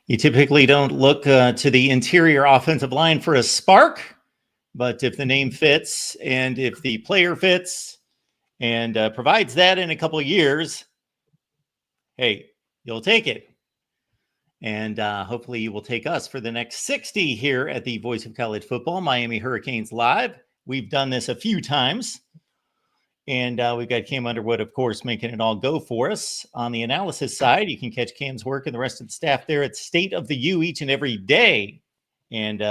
You typically don't look to the interior offensive line for a spark, but if the name fits and if the player fits and provides that in a couple of years, hey, you'll take it. And hopefully you will take us for the next 60 here at the Voice of College Football, Miami Hurricanes Live. We've done this a few times. And we've got Cam Underwood, of course, making it all go for us. On the analysis side, you can catch Cam's work and the rest of the staff there at State of the U each and every day. And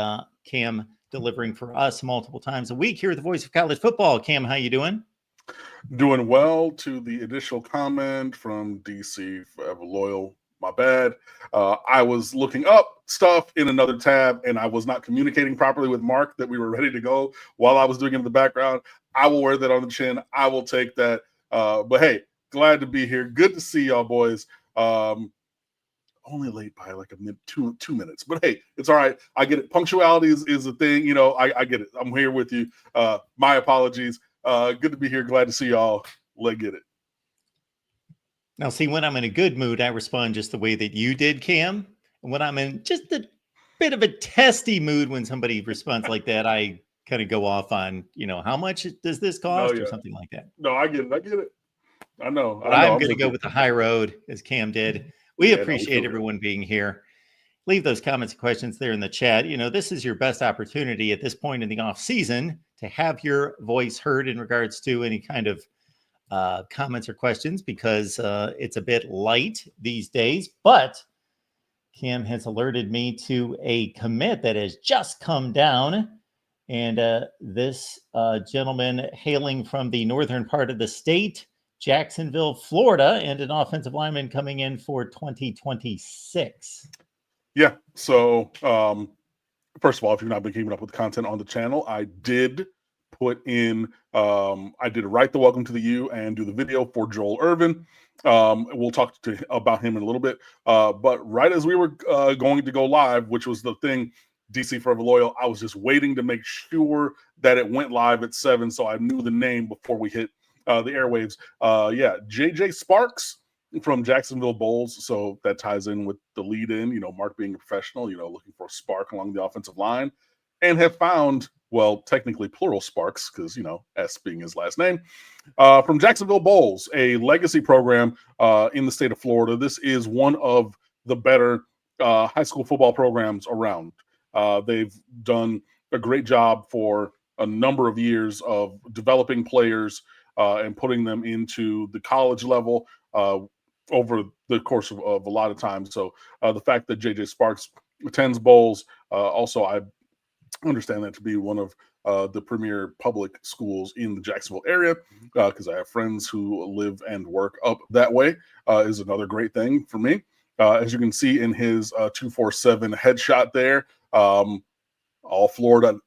Cam delivering for us multiple times a week here at the Voice of College Football. Cam, how you doing? Doing well. To the initial comment from DC, forever loyal. My bad. I was looking up stuff in another tab, and I was not communicating properly with Mark that we were ready to go while I was doing it in the background. I will wear that on the chin. I will take that. But hey, glad to be here. Good to see y'all, boys. Only late by like two minutes, but hey, it's all right. I get it. Punctuality is a thing. You know, I get it. I'm here with you. My apologies. Good to be here. Glad to see y'all. Let's get it. Now, see, when I'm in a good mood, I respond just the way that you did, Cam. And when I'm in just a bit of a testy mood, when somebody responds like that, I kind of go off on, how much does this cost or something like that. No, I get it. I know. But I'm going to go with the high road, as Cam did. We appreciate everyone being here. Leave those comments and questions there in the chat. This is your best opportunity at this point in the off season to have your voice heard in regards to any kind of comments or questions, because it's a bit light these days. But Cam has alerted me to a commit that has just come down. And this gentleman hailing from the northern part of the state, Jacksonville, Florida, and an offensive lineman coming in for 2026. Yeah. So, first of all, if you've not been keeping up with content on the channel, I did put in, I did write the welcome to the U and do the video for Joel Irvin. We'll talk about him in a little bit. But right as we were going to go live, which was the thing, DC Forever Loyal, I was just waiting to make sure that it went live at 7, so I knew the name before we hit the airwaves. JJ Sparks from Jacksonville Bulls. So that ties in with the lead in, Mark being a professional, looking for a spark along the offensive line, and have found, well, technically plural Sparks, because, S being his last name, from Jacksonville Bulls, a legacy program in the state of Florida. This is one of the better high school football programs around. They've done a great job for a number of years of developing players and putting them into the college level over the course of a lot of time. So the fact that JJ Sparks attends Bowls, also I understand that to be one of the premier public schools in the Jacksonville area, because I have friends who live and work up that way, is another great thing for me. As you can see in his 247 headshot there, all Florida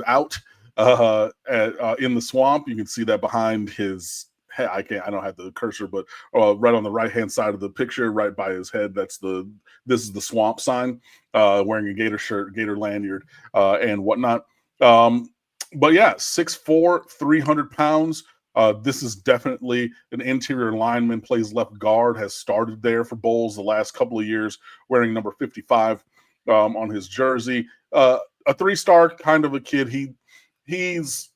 out in the swamp. You can see that behind his head. I don't have the cursor, but right on the right hand side of the picture, right by his head, this is the swamp sign, wearing a Gator shirt, Gator lanyard, and whatnot. But yeah, 6'4", 300 pounds. This is definitely an interior lineman, plays left guard, has started there for Bulls the last couple of years, wearing number 55 on his jersey. A 3-star kind of a kid. He's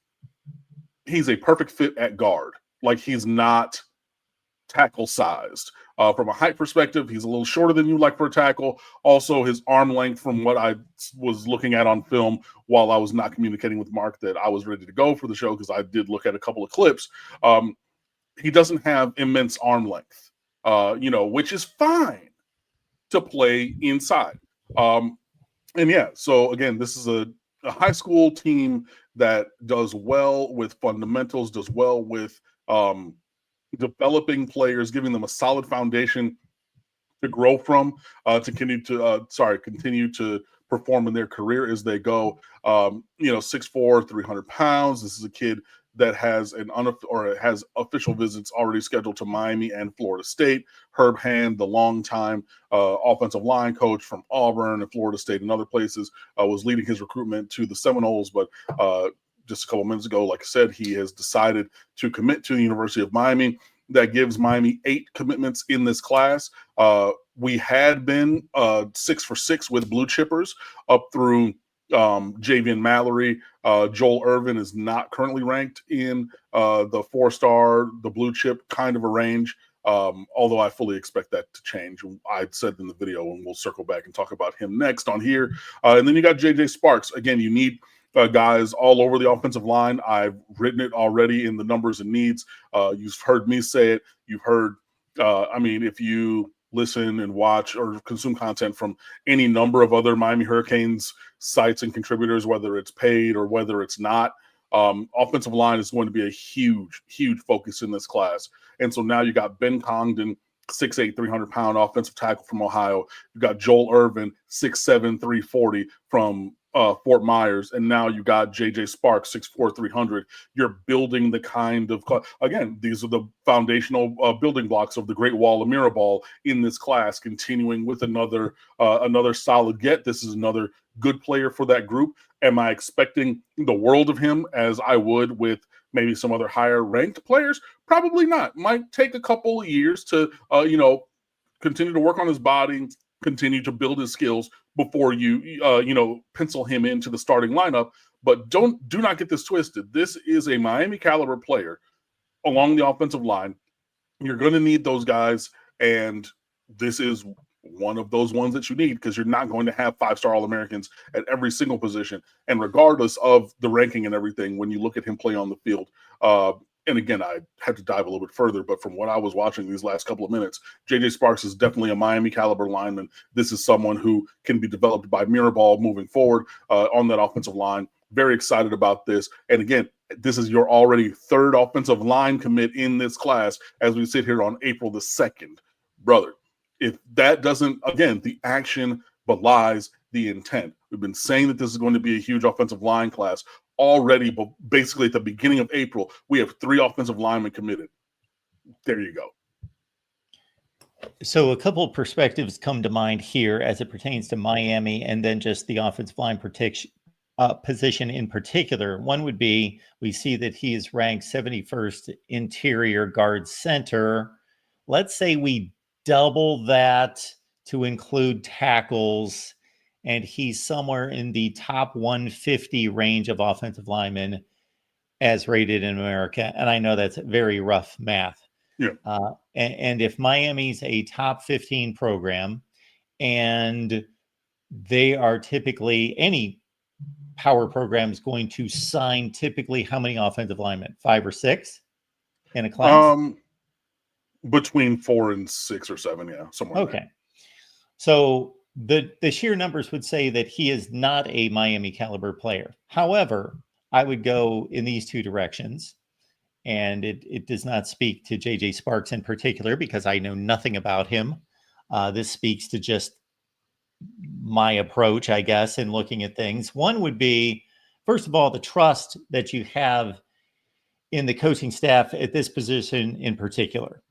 a perfect fit at guard. Like, he's not tackle sized. From a height perspective, he's a little shorter than you like for a tackle. Also, his arm length, from what I was looking at on film while I was not communicating with Mark that I was ready to go for the show, because I did look at a couple of clips, he doesn't have immense arm length, which is fine to play inside. And yeah, so again, this is a high school team that does well with fundamentals, does well with developing players, giving them a solid foundation to grow from, to continue to perform in their career as they go. 6'4", 300 pounds. This is a kid that has has official visits already scheduled to Miami and Florida State. Herb Hand, the longtime offensive line coach from Auburn and Florida State and other places, was leading his recruitment to the Seminoles. But just a couple minutes ago, like I said, he has decided to commit to the University of Miami. That gives Miami 8 commitments in this class. we had been 6 for 6 with blue chippers up through Javian Mallory. Joel Irvin is not currently ranked in the 4-star, the blue chip kind of a range. Although I fully expect that to change. I said in the video, and we'll circle back and talk about him next on here. And then you got JJ Sparks. Again, you need guys all over the offensive line. I've written it already in the numbers and needs. You've heard me say it. You've heard, I mean, if you listen and watch or consume content from any number of other Miami Hurricanes sites and contributors, whether it's paid or whether it's not, offensive line is going to be a huge, huge focus in this class. And so now you got Ben Congdon, 6'8", 300-pound offensive tackle from Ohio. You got Joel Irvin, 6'7", 340 from Fort Myers. And now you got JJ Sparks, 6'4", 300. You're building the kind of, again, these are the foundational building blocks of the Great Wall of Mirabal in this class, continuing with another solid get. This is another good player for that group. Am I expecting the world of him as I would with maybe some other higher ranked players? Probably not. Might take a couple of years to, continue to work on his body, continue to build his skills before you, pencil him into the starting lineup. But do not get this twisted. This is a Miami caliber player along the offensive line. You're going to need those guys, and this is one of those ones that you need because you're not going to have 5-star All-Americans at every single position. And regardless of the ranking and everything, when you look at him play on the field, and again, I had to dive a little bit further, but from what I was watching these last couple of minutes, JJ Sparks is definitely a Miami caliber lineman. This is someone who can be developed by Mirabal moving forward on that offensive line. Very excited about this. And again, this is your already third offensive line commit in this class as we sit here on April the 2nd. Brother, if that doesn't, again, the action belies the intent. We've been saying that this is going to be a huge offensive line class already, but basically at the beginning of April, we have 3 offensive linemen committed. There you go. So a couple of perspectives come to mind here as it pertains to Miami and then just the offensive line position in particular. One would be, we see that he is ranked 71st interior guard center. Let's say we double that to include tackles, and he's somewhere in the top 150 range of offensive linemen as rated in America. And I know that's very rough math. Yeah. And if Miami's a top 15 program, and they are typically, any power program is going to sign typically how many offensive linemen? 5 or 6 in a class? Between 4 and 6 or 7, yeah, somewhere. Okay. So the sheer numbers would say that he is not a Miami caliber player. However, I would go in these two directions, and it does not speak to JJ Sparks in particular because I know nothing about him. This speaks to just my approach, I guess, in looking at things. One would be, first of all, the trust that you have in the coaching staff at this position in particular,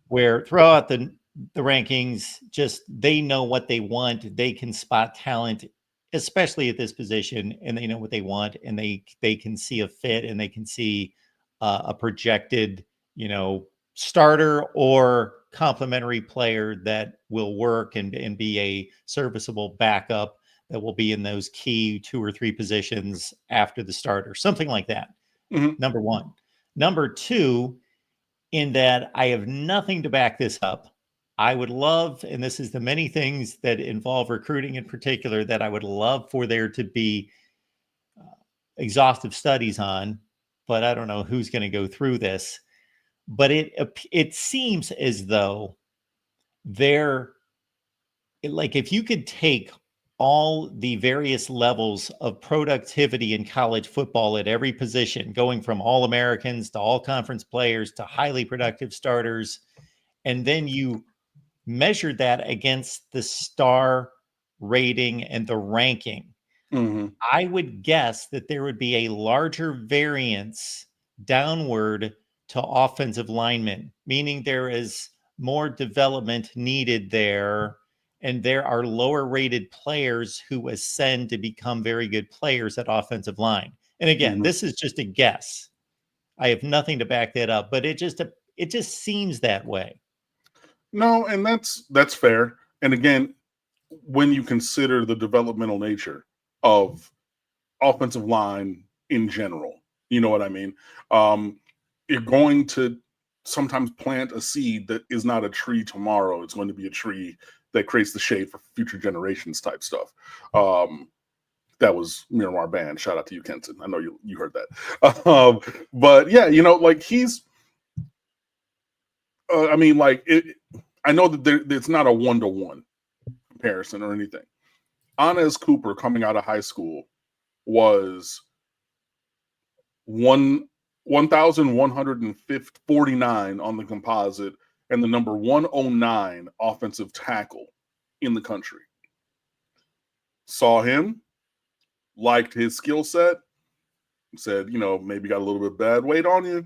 where throughout the rankings, just they know what they want. They can spot talent, especially at this position, and they know what they want, and they can see a fit, and they can see a projected, starter or complementary player that will work and be a serviceable backup that will be in those key 2 or 3 positions after the starter, something like that. Number one. Number two, in that I have nothing to back this up. I would love, and this is the many things that involve recruiting in particular, that I would love for there to be exhaustive studies on, but I don't know who's going to go through this. But it seems as though if you could take all the various levels of productivity in college football at every position, going from All-Americans to all-conference players to highly productive starters, and then you measured that against the star rating and the ranking, I would guess that there would be a larger variance downward to offensive linemen, meaning there is more development needed there, and there are lower rated players who ascend to become very good players at offensive line. And again, this is just a guess. I have nothing to back that up, but it just seems that way. No, and that's fair. And again, when you consider the developmental nature of offensive line in general, you know what I mean? You're going to sometimes plant a seed that is not a tree tomorrow. It's going to be a tree that creates the shade for future generations type stuff. That was Miramar Band. Shout out to you, Kenton. I know you heard that. But yeah, like he's. I mean, like I know that it's not a 1-to-1 comparison or anything. Anez Cooper coming out of high school was 1,149 on the composite and the number 109 offensive tackle in the country. Saw him, liked his skill set, said, maybe got a little bit bad weight on you,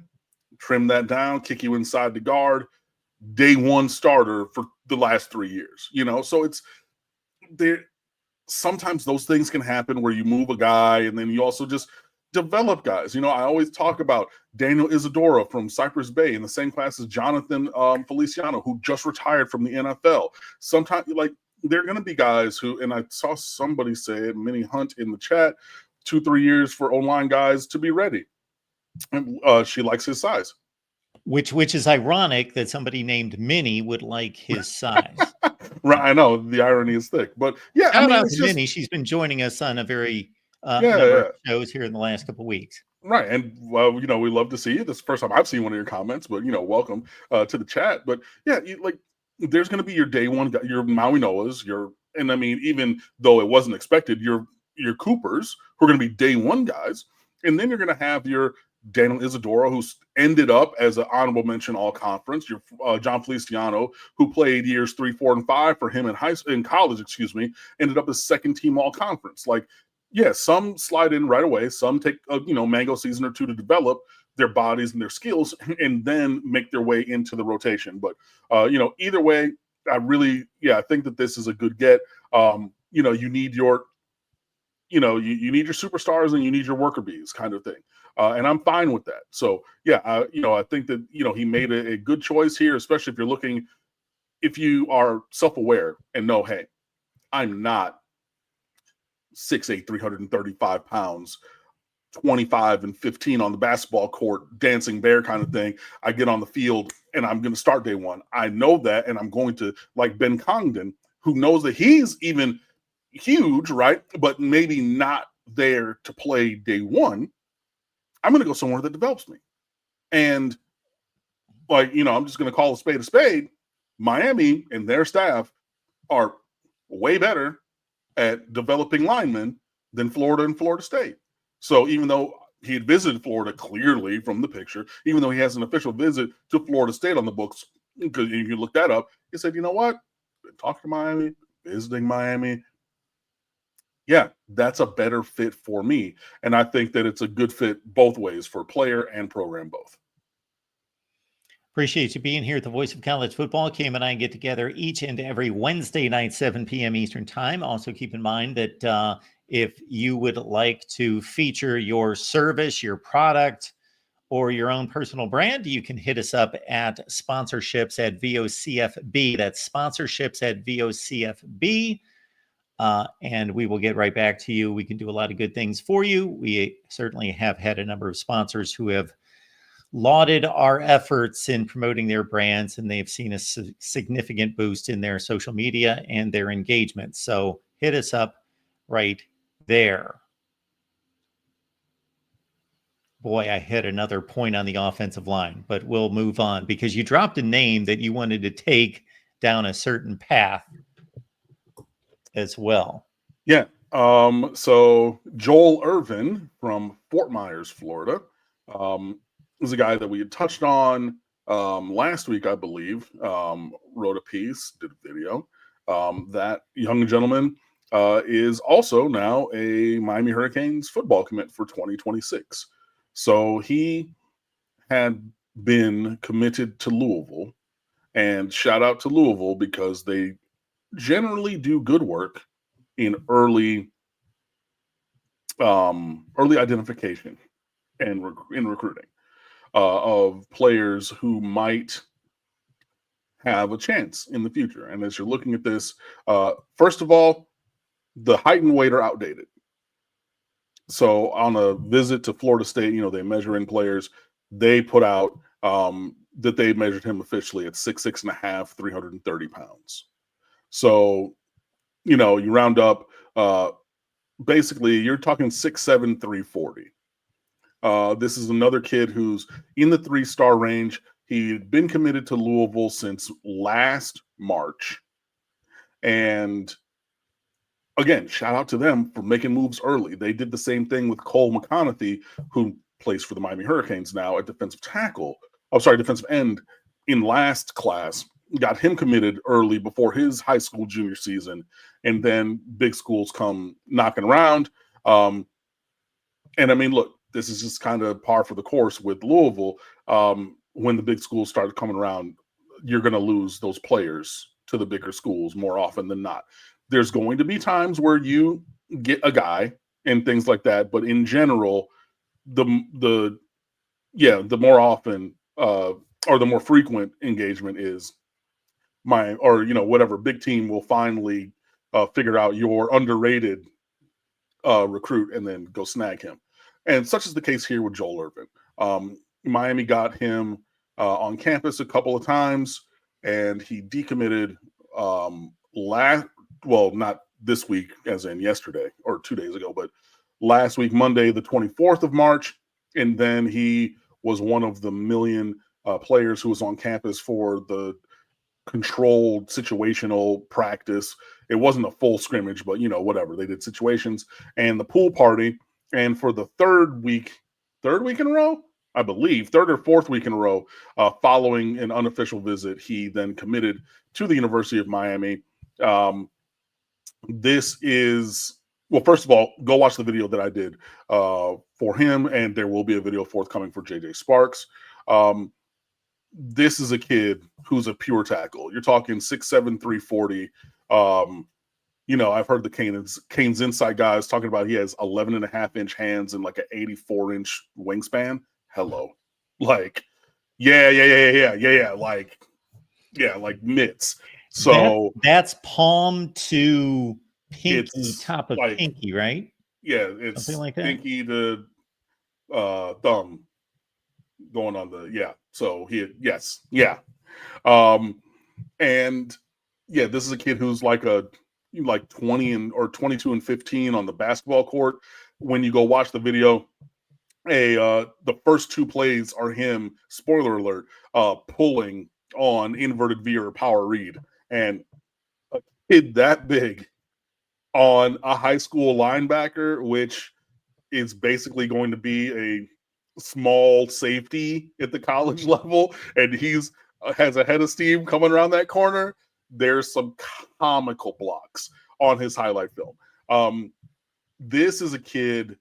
trim that down, kick you inside the guard, day one starter for the last 3 years, so it's there. Sometimes those things can happen where you move a guy and then you also just develop guys. I always talk about Daniel Isadora from Cypress Bay in the same class as Jonathan Feliciano, who just retired from the NFL. Sometimes, like, there are going to be guys who, and I saw somebody say it, Minnie Hunt in the chat, 2-3 years for online guys to be ready. And she likes his size. Which is ironic that somebody named Minnie would like his size. Right, I know the irony is thick, but yeah, Shout out to Minnie. She's been joining us on a very number of shows here in the last couple of weeks. Right, and we love to see you. This is the first time I've seen one of your comments, but welcome to the chat. But yeah, there's going to be your day one guy, your Maui Noahs, and I mean, even though it wasn't expected, your Coopers who are going to be day one guys, and then you're going to have your Daniel Isadora, who's ended up as an honorable mention all conference. Your John Feliciano, who played years 3, 4, and 5 for him in college, ended up as second team all conference. Like, yeah, some slide in right away. Some take a mango season or two to develop their bodies and their skills, and then make their way into the rotation. But either way, I think that this is a good get. You need your you need your superstars and you need your worker bees kind of thing. And I'm fine with that. So yeah, I think that he made a good choice here, especially if you are self-aware and know, hey, I'm not 6'8", 335 pounds, 25 and 15 on the basketball court, dancing bear kind of thing. I get on the field and I'm going to start day one. I know that, and I'm going to, like Ben Congdon, who knows that he's even huge, right? But maybe not there to play day one. I'm going to go somewhere that develops me. And I'm just going to call a spade a spade. Miami and their staff are way better at developing linemen than Florida and Florida State. So even though he had visited Florida clearly from the picture, even though he has an official visit to Florida State on the books, because you can look that up, he said, you know what? Been talking to Miami, visiting Miami. Yeah, that's a better fit for me. And I think that it's a good fit both ways for player and program both. Appreciate you being here at the Voice of College Football. Cam and I get together each and every Wednesday night, 7 p.m. Eastern Time. Also keep in mind that if you would like to feature your service, your product, or your own personal brand, you can hit us up at sponsorships@VOCFB. That's sponsorships@VOCFB. And we will get right back to you. We can do a lot of good things for you. We certainly have had a number of sponsors who have lauded our efforts in promoting their brands, and they've seen a significant boost in their social media and their engagement. So hit us up right there. Boy, I hit another point on the offensive line, but we'll move on because you dropped a name that you wanted to take down a certain path as well. Yeah. So Joel Irvin from Fort Myers, Florida, is a guy that we had touched on last week, I believe. Wrote a piece, did a video. That young gentleman is also now a Miami Hurricanes football commit for 2026. So he had been committed to Louisville, and shout out to Louisville because they generally do good work in early identification and in recruiting of players who might have a chance in the future. And as you're looking at this, first of all, the height and weight are outdated. So on a visit to Florida State, they measure in players. They put out that they measured him officially at 6'6.5", 330 pounds. So, you round up, basically you're talking 6'7", 340. This is another kid who's in the 3-star range. He'd been committed to Louisville since last March. And again, shout out to them for making moves early. They did the same thing with Cole McConaughey, who plays for the Miami Hurricanes now at defensive end in last class. Got him committed early before his high school junior season. And then big schools come knocking around. And I mean, look, this is just kind of par for the course with Louisville. When the big schools started coming around, you're going to lose those players to the bigger schools more often than not. There's going to be times where you get a guy and things like that, but in general, the more often or the more frequent engagement is whatever big team will finally figure out your underrated recruit and then go snag him. And such is the case here with Joel Irvin. Miami got him on campus a couple of times, and he decommitted not this week, as in yesterday or 2 days ago, but last week, Monday, the 24th of March. And then he was one of the million players who was on campus for the controlled situational practice. It wasn't a full scrimmage, but whatever. They did situations and the pool party. And for the third week in a row, I believe, third or fourth week in a row, following an unofficial visit, he then committed to the University of Miami. This is, well, first of all, go watch the video that I did for him, and there will be a video forthcoming for JJ Sparks. This is a kid who's a pure tackle. You're talking 6'7", 340. I've heard the Canes Insight guys talking about he has 11.5-inch hands and like an 84-inch wingspan. Hello. Like, like mitts. So that's palm to pinky, top of like, pinky, right? Yeah, it's something like that. Pinky to thumb going on the So and this is a kid who's like 20 or 22 and 15 on the basketball court. When you go watch the video, the first two plays are him, spoiler alert, pulling on inverted V or power read. And a kid that big on a high school linebacker, which is basically going to be a small safety at the college level, and he's has a head of steam coming around that corner. There's some comical blocks on his highlight film. This is a kid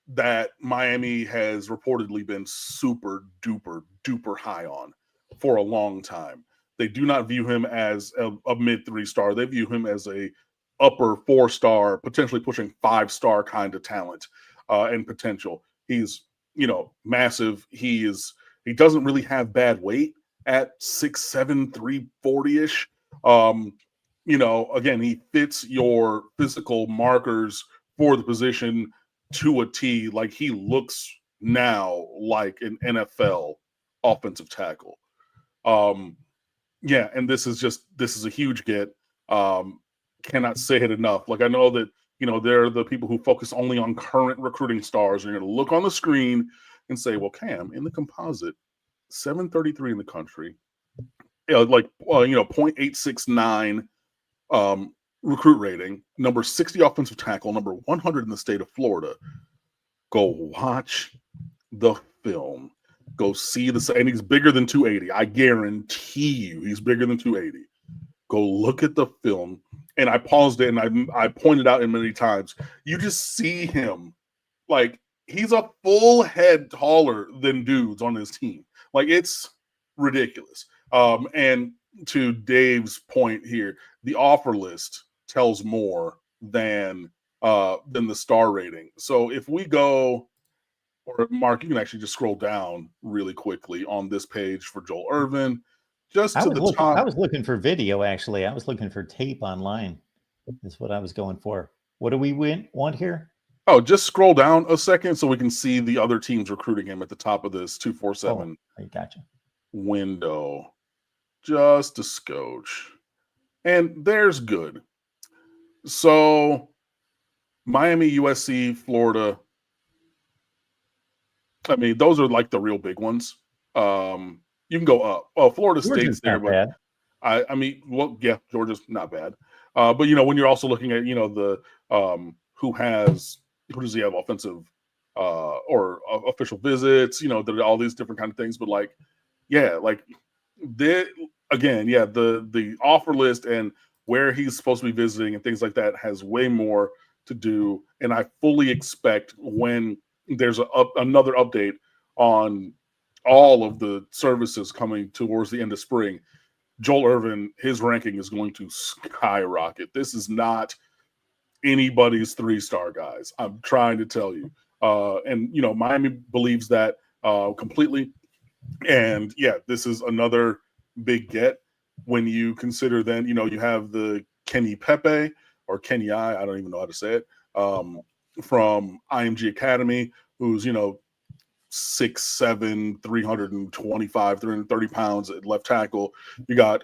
that Miami has reportedly been super duper duper high on for a long time. They do not view him as a mid 3-star. They view him as a upper 4-star, potentially pushing 5-star kind of talent and potential. He's, massive. He doesn't really have bad weight at 6'7", 340-ish. Again, he fits your physical markers for the position to a T. Like, he looks now like an NFL offensive tackle. And this is a huge get. Cannot say it enough. Like, I know that, there are the people who focus only on current recruiting stars. And you're going to look on the screen and say, well, Cam, in the composite, 733 in the country, 0.869 recruit rating, number 60 offensive tackle, number 100 in the state of Florida. Go watch the film. Go see and he's bigger than 280. I guarantee you he's bigger than 280. Go look at the film. And I paused it and I pointed out it many times. You just see him like he's a full head taller than dudes on his team. Like, it's ridiculous. And to Dave's point here, the offer list tells more than the star rating. So if we go, or Mark, you can actually just scroll down really quickly on this page for Joel Irvin. just to the top. I was looking for video, actually. I was looking for tape online. Is what I was going for. What do we want here? Oh, just scroll down a second so we can see the other teams recruiting him at the top of this 247 I gotcha. window. Just a scotch. And there's good. So Miami, USC, Florida. I mean, those are like the real big ones. You can go up. Oh, Florida State's there, but bad. I mean, well, yeah, Georgia's not bad. But when you're also looking at the who does he have offensive or official visits? All these different kind of things. But like the offer list and where he's supposed to be visiting and things like that has way more to do. And I fully expect when there's another update on all of the services coming towards the end of spring, Joel Irvin, his ranking is going to skyrocket. This is not anybody's 3-star, guys. I'm trying to tell you. And Miami believes that completely. And yeah, this is another big get when you consider then, you have the Kenny Pepe or Kenny I don't even know how to say it, from IMG Academy, who's, 6'7", 325, 330 pounds at left tackle. You got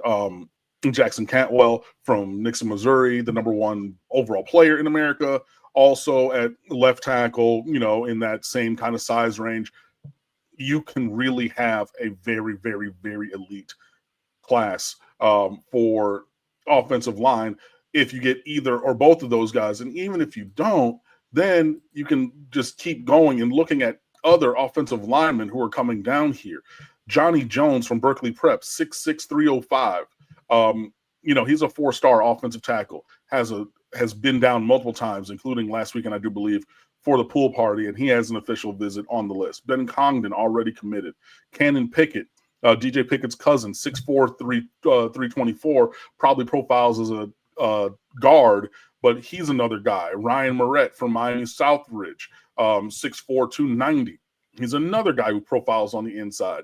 Jackson Cantwell from Nixon, Missouri, the #1 overall player in America, also at left tackle, in that same kind of size range. You can really have a very, very, very elite class for offensive line if you get either or both of those guys. And even if you don't, then you can just keep going and looking at other offensive linemen who are coming down here. Johnny Jones from Berkeley Prep, 6'6", 305. He's a 4-star offensive tackle, has been down multiple times, including last weekend, I do believe, for the pool party, and he has an official visit on the list. Ben Congdon already committed. Cannon Pickett, DJ Pickett's cousin, 6'4", 324, probably profiles as a guard, but he's another guy. Ryan Moret from Miami Southridge, 6'4", 290. He's another guy who profiles on the inside.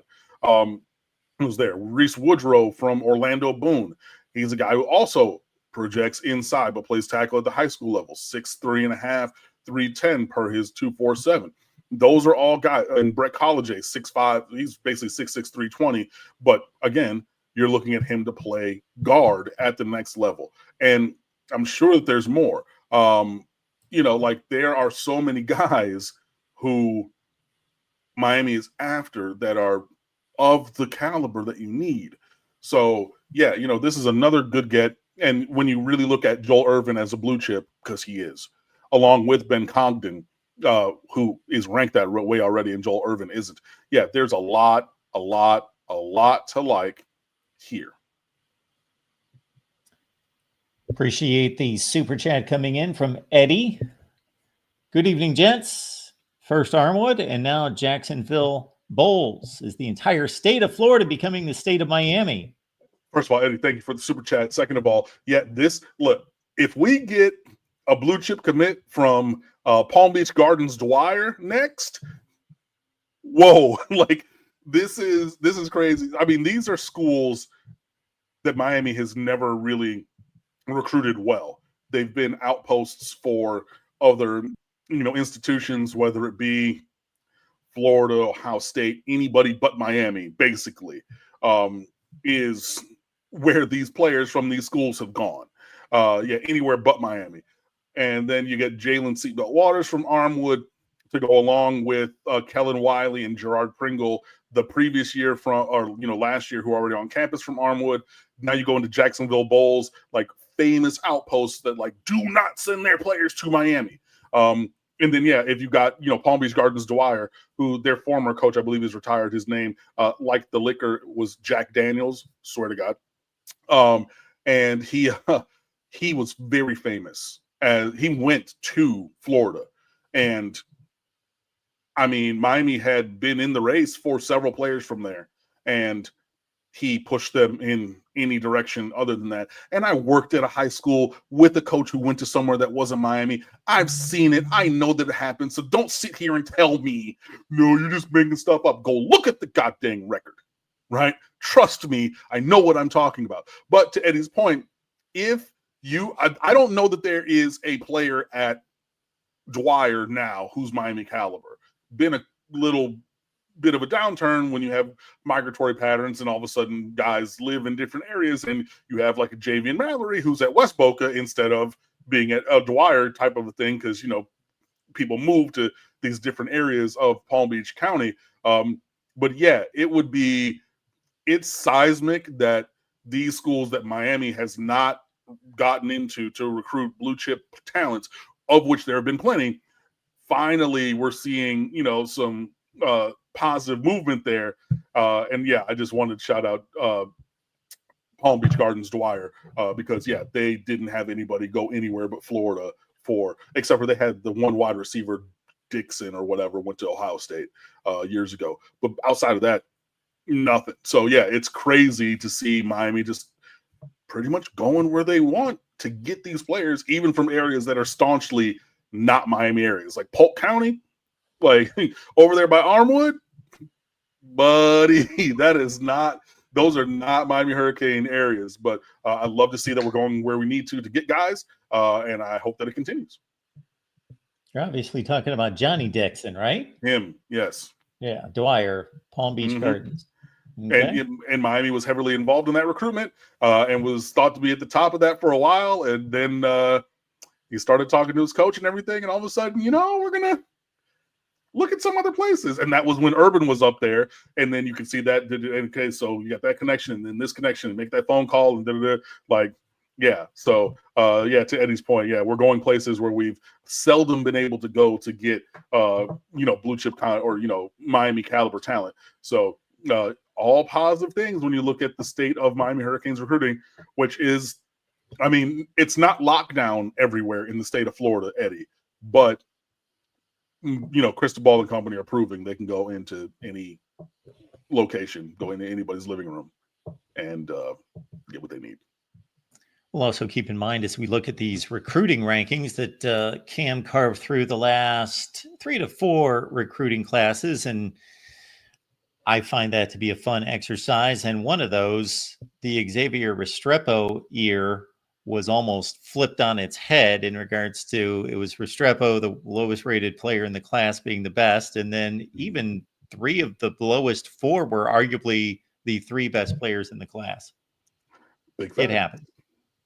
Who's there? Reese Woodrow from Orlando Boone. He's a guy who also projects inside but plays tackle at the high school level, 6'3.5", 310 per his 247. Those are all guys. And Brett College, 6'5", he's basically 6'6", 320. But again, you're looking at him to play guard at the next level. And I'm sure that there's more. There are so many guys who Miami is after that are of the caliber that you need. So yeah, this is another good get. And when you really look at Joel Irvin as a blue chip, because he is, along with Ben Congdon, who is ranked that way already, and Joel Irvin isn't. Yeah, there's a lot to like here. Appreciate the super chat coming in from Eddie. Good evening, gents. First Armwood, and now Jacksonville Bowls. Is the entire state of Florida becoming the state of Miami? First of all, Eddie, thank you for the super chat. Second of all, if we get a blue chip commit from Palm Beach Gardens Dwyer next, whoa, this is crazy. I mean, these are schools that Miami has never really recruited well. They've been outposts for other institutions, whether it be Florida, Ohio State, anybody but Miami, basically, is where these players from these schools have gone. Anywhere but Miami. And then you get Jalen Seatbelt Waters from Armwood to go along with Kellen Wiley and Gerard Pringle the previous year last year, who are already on campus from Armwood. Now you go into Jacksonville Bowls, famous outposts that do not send their players to Miami. And then, if you got, Palm Beach Gardens Dwyer, who their former coach, I believe, is retired. His name, like the liquor, was Jack Daniels, swear to God. And he was very famous as he went to Florida. And I mean, Miami had been in the race for several players from there, and he pushed them in any direction other than that. And I worked at a high school with a coach who went to somewhere that wasn't Miami. I've seen it. I know that it happened. So don't sit here and tell me, no, you're just making stuff up. Go look at the goddamn record, right? Trust me, I know what I'm talking about. But to Eddie's point, if I don't know that there is a player at Dwyer now who's Miami caliber. Been a little bit of a downturn when you have migratory patterns and all of a sudden guys live in different areas, and you have like a Javian Mallory who's at West Boca instead of being at a Dwyer type of a thing, because people move to these different areas of Palm Beach County. But yeah, it's seismic that these schools that Miami has not gotten into to recruit blue chip talents, of which there have been plenty. Finally, we're seeing, some positive movement there. And yeah, I just wanted to shout out Palm Beach Gardens Dwyer because yeah, they didn't have anybody go anywhere but Florida except for they had the one wide receiver, Dixon or whatever, went to Ohio State years ago. But outside of that, nothing. So yeah, it's crazy to see Miami just pretty much going where they want to get these players, even from areas that are staunchly not Miami areas, like Polk County, like over there by Armwood, buddy. Those are not Miami Hurricane areas. But I'd love to see that we're going where we need to get guys, and I hope that it continues. You're obviously talking about Johnny Dixon, right? Him, yes. Yeah, Dwyer, Palm Beach Gardens. Okay. And Miami was heavily involved in that recruitment and was thought to be at the top of that for a while. And then he started talking to his coach and everything. And all of a sudden, we're going to look at some other places. And that was when Irvin was up there. And then you can see that. Okay, so you got that connection and then this connection and make that phone call and like, yeah. So, yeah, to Eddie's point, yeah, we're going places where we've seldom been able to go to get, blue chip or, Miami caliber talent. So, all positive things when you look at the state of Miami Hurricanes recruiting, which is, it's not lockdown everywhere in the state of Florida, Eddie, but, Cristobal and company are proving they can go into any location, go into anybody's living room and get what they need. We'll also keep in mind as we look at these recruiting rankings that Cam carved through the last 3 to 4 recruiting classes, and I find that to be a fun exercise. And one of those, the Xavier Restrepo year, was almost flipped on its head in regards to it was Restrepo, the lowest rated player in the class, being the best. And then even 3 of the lowest 4 were arguably the 3 best players in the class. It happens.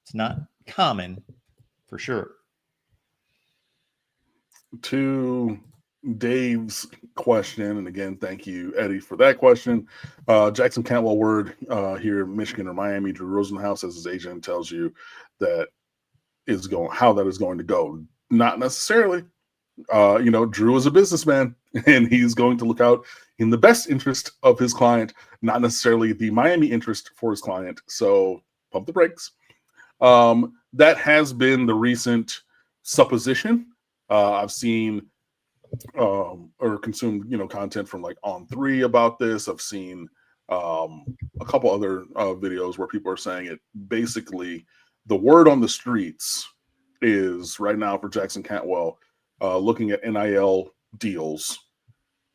It's not common for sure. To Dave's question, and again, thank you, Eddie, for that question. Jackson Cantwell word here in Michigan or Miami. Drew Rosenhaus, as his agent, tells you that how that is going to go. Not necessarily. Drew is a businessman, and he's going to look out in the best interest of his client, not necessarily the Miami interest for his client. So pump the brakes. That has been the recent supposition. I've seen or consumed, content from like On3 about this. I've seen a couple other videos where people are saying it. Basically, the word on the streets is right now for Jackson Cantwell, looking at NIL deals,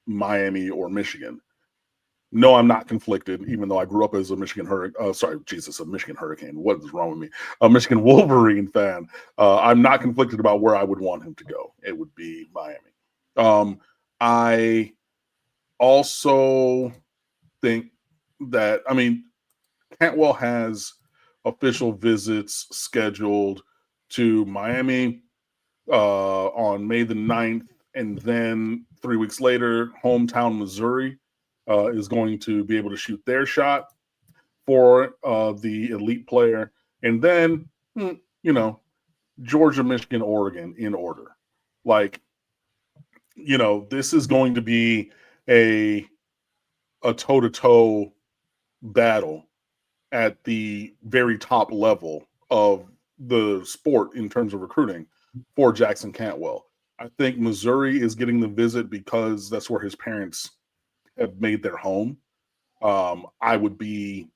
Miami or Michigan. No, I'm not conflicted, even though I grew up as a Michigan Hurricane. What is wrong with me? A Michigan Wolverine fan. I'm not conflicted about where I would want him to go. It would be Miami. I also think that, Cantwell has official visits scheduled to Miami on May the 9th, and then 3 weeks later, hometown Missouri is going to be able to shoot their shot for the elite player. And then, Georgia, Michigan, Oregon in order. Like, this is going to be a toe-to-toe battle at the very top level of the sport in terms of recruiting for Jackson Cantwell. I think Missouri is getting the visit because that's where his parents have made their home. I would be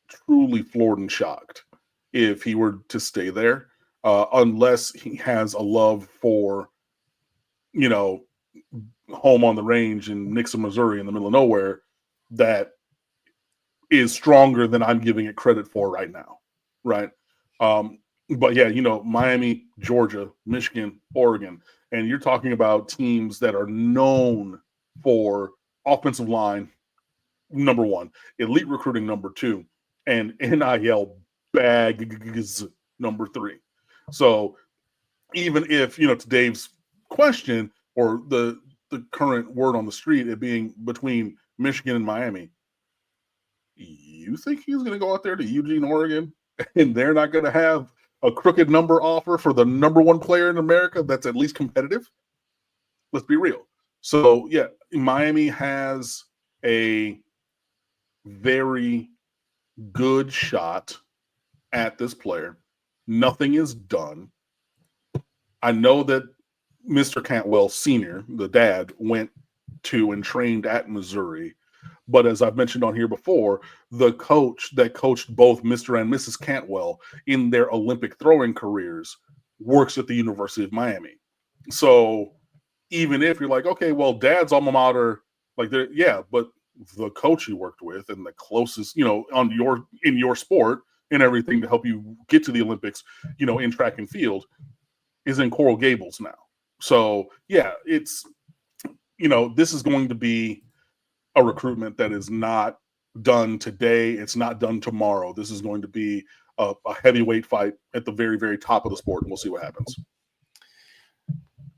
truly floored and shocked if he were to stay there, unless he has a love for, home on the range in Nixa, Missouri, in the middle of nowhere, that is stronger than I'm giving it credit for right now, right? But yeah, Miami, Georgia, Michigan, Oregon, and you're talking about teams that are known for offensive line, number one, elite recruiting, number two, and NIL bags, number three. So even if, to Dave's question, or the current word on the street, it being between Michigan and Miami, you think he's going to go out there to Eugene, Oregon, and they're not going to have a crooked number offer for the number one player in America that's at least competitive? Let's be real. So, yeah, Miami has a very good shot at this player. Nothing is done. I know that Mr. Cantwell Sr., the dad, went to and trained at Missouri. But as I've mentioned on here before, the coach that coached both Mr. and Mrs. Cantwell in their Olympic throwing careers works at the University of Miami. So even if you're like, okay, well, dad's alma mater, like, yeah, but the coach you worked with and the closest, in your sport and everything to help you get to the Olympics, in track and field, is in Coral Gables now. So yeah, it's, this is going to be a recruitment that is not done today. It's not done tomorrow. This is going to be a heavyweight fight at the very, very top of the sport, and we'll see what happens.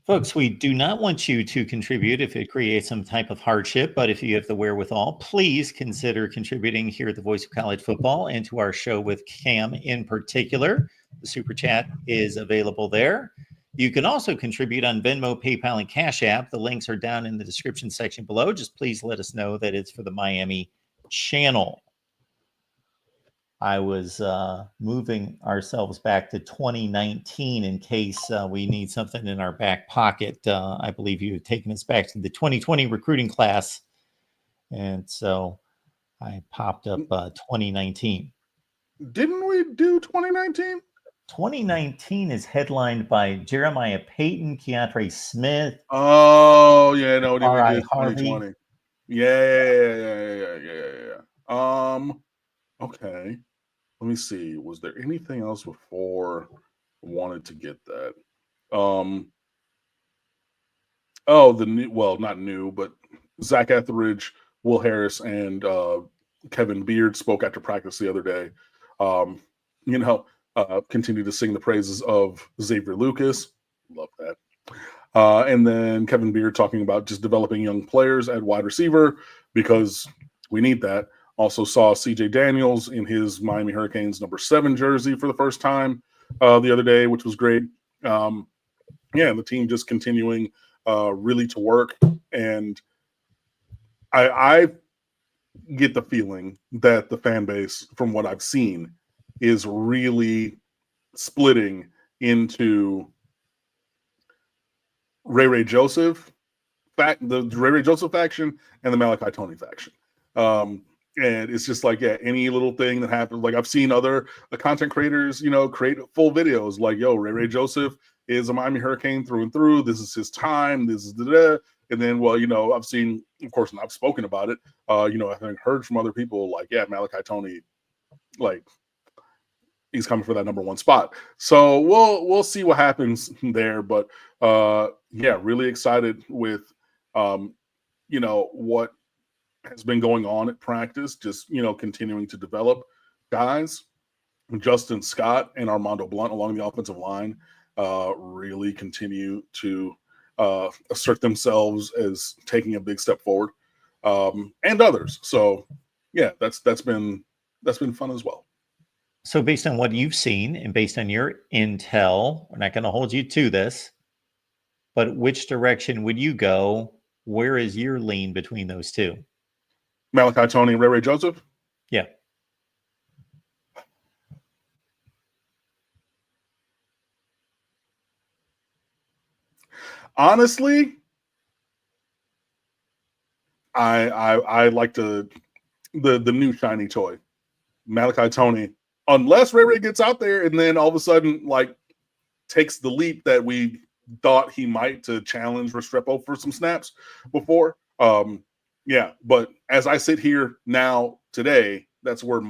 Folks, we do not want you to contribute if it creates some type of hardship, but if you have the wherewithal, please consider contributing here at the Voice of College Football and to our show with Cam in particular. The Super Chat is available there. You can also contribute on Venmo, PayPal, and Cash App. The links are down in the description section below. Just please let us know that it's for the Miami channel. I was moving ourselves back to 2019 in case we need something in our back pocket. I believe you have taken us back to the 2020 recruiting class. And so I popped up 2019. Didn't we do 2019? 2019 is headlined by Jeremiah Payton, Keontre Smith. Oh, yeah, no, we did Harvey. 2020. Yeah. Okay. Let me see. Was there anything else before I wanted to get that? Not new, but Zach Etheridge, Will Harris, and Kevin Beard spoke after practice the other day. Continue to sing the praises of Xavier Lucas. Love that. And then Kevin Beard talking about just developing young players at wide receiver because we need that. Also saw CJ Daniels in his Miami Hurricanes #7 jersey for the first time the other day, which was great. The team just continuing really to work. And I get the feeling that the fan base, from what I've seen, is really splitting into Ray Joseph, the Ray Joseph faction and the Malachi Tony faction. And it's just like, yeah, any little thing that happens. Like I've seen other content creators, create full videos like, yo, Ray Joseph is a Miami Hurricane through and through. This is his time. This is the. And then, I've seen, of course, and I've spoken about it. I've heard from other people like, yeah, Malachi Tony, like, he's coming for that #1 spot. So we'll see what happens there. But really excited with what has been going on at practice, just continuing to develop guys. Justin Scott and Armando Blunt along the offensive line really continue to assert themselves as taking a big step forward, and others. So yeah, that's been fun as well. So based on what you've seen and based on your intel, we're not going to hold you to this, but which direction would you go? Where is your lean between those two? Malachi Tony and Ray Joseph? Yeah. Honestly, I like the new shiny toy, Malachi Tony. Unless Ray gets out there and then all of a sudden like takes the leap that we thought he might to challenge Restrepo for some snaps before. But as I sit here now today, That's where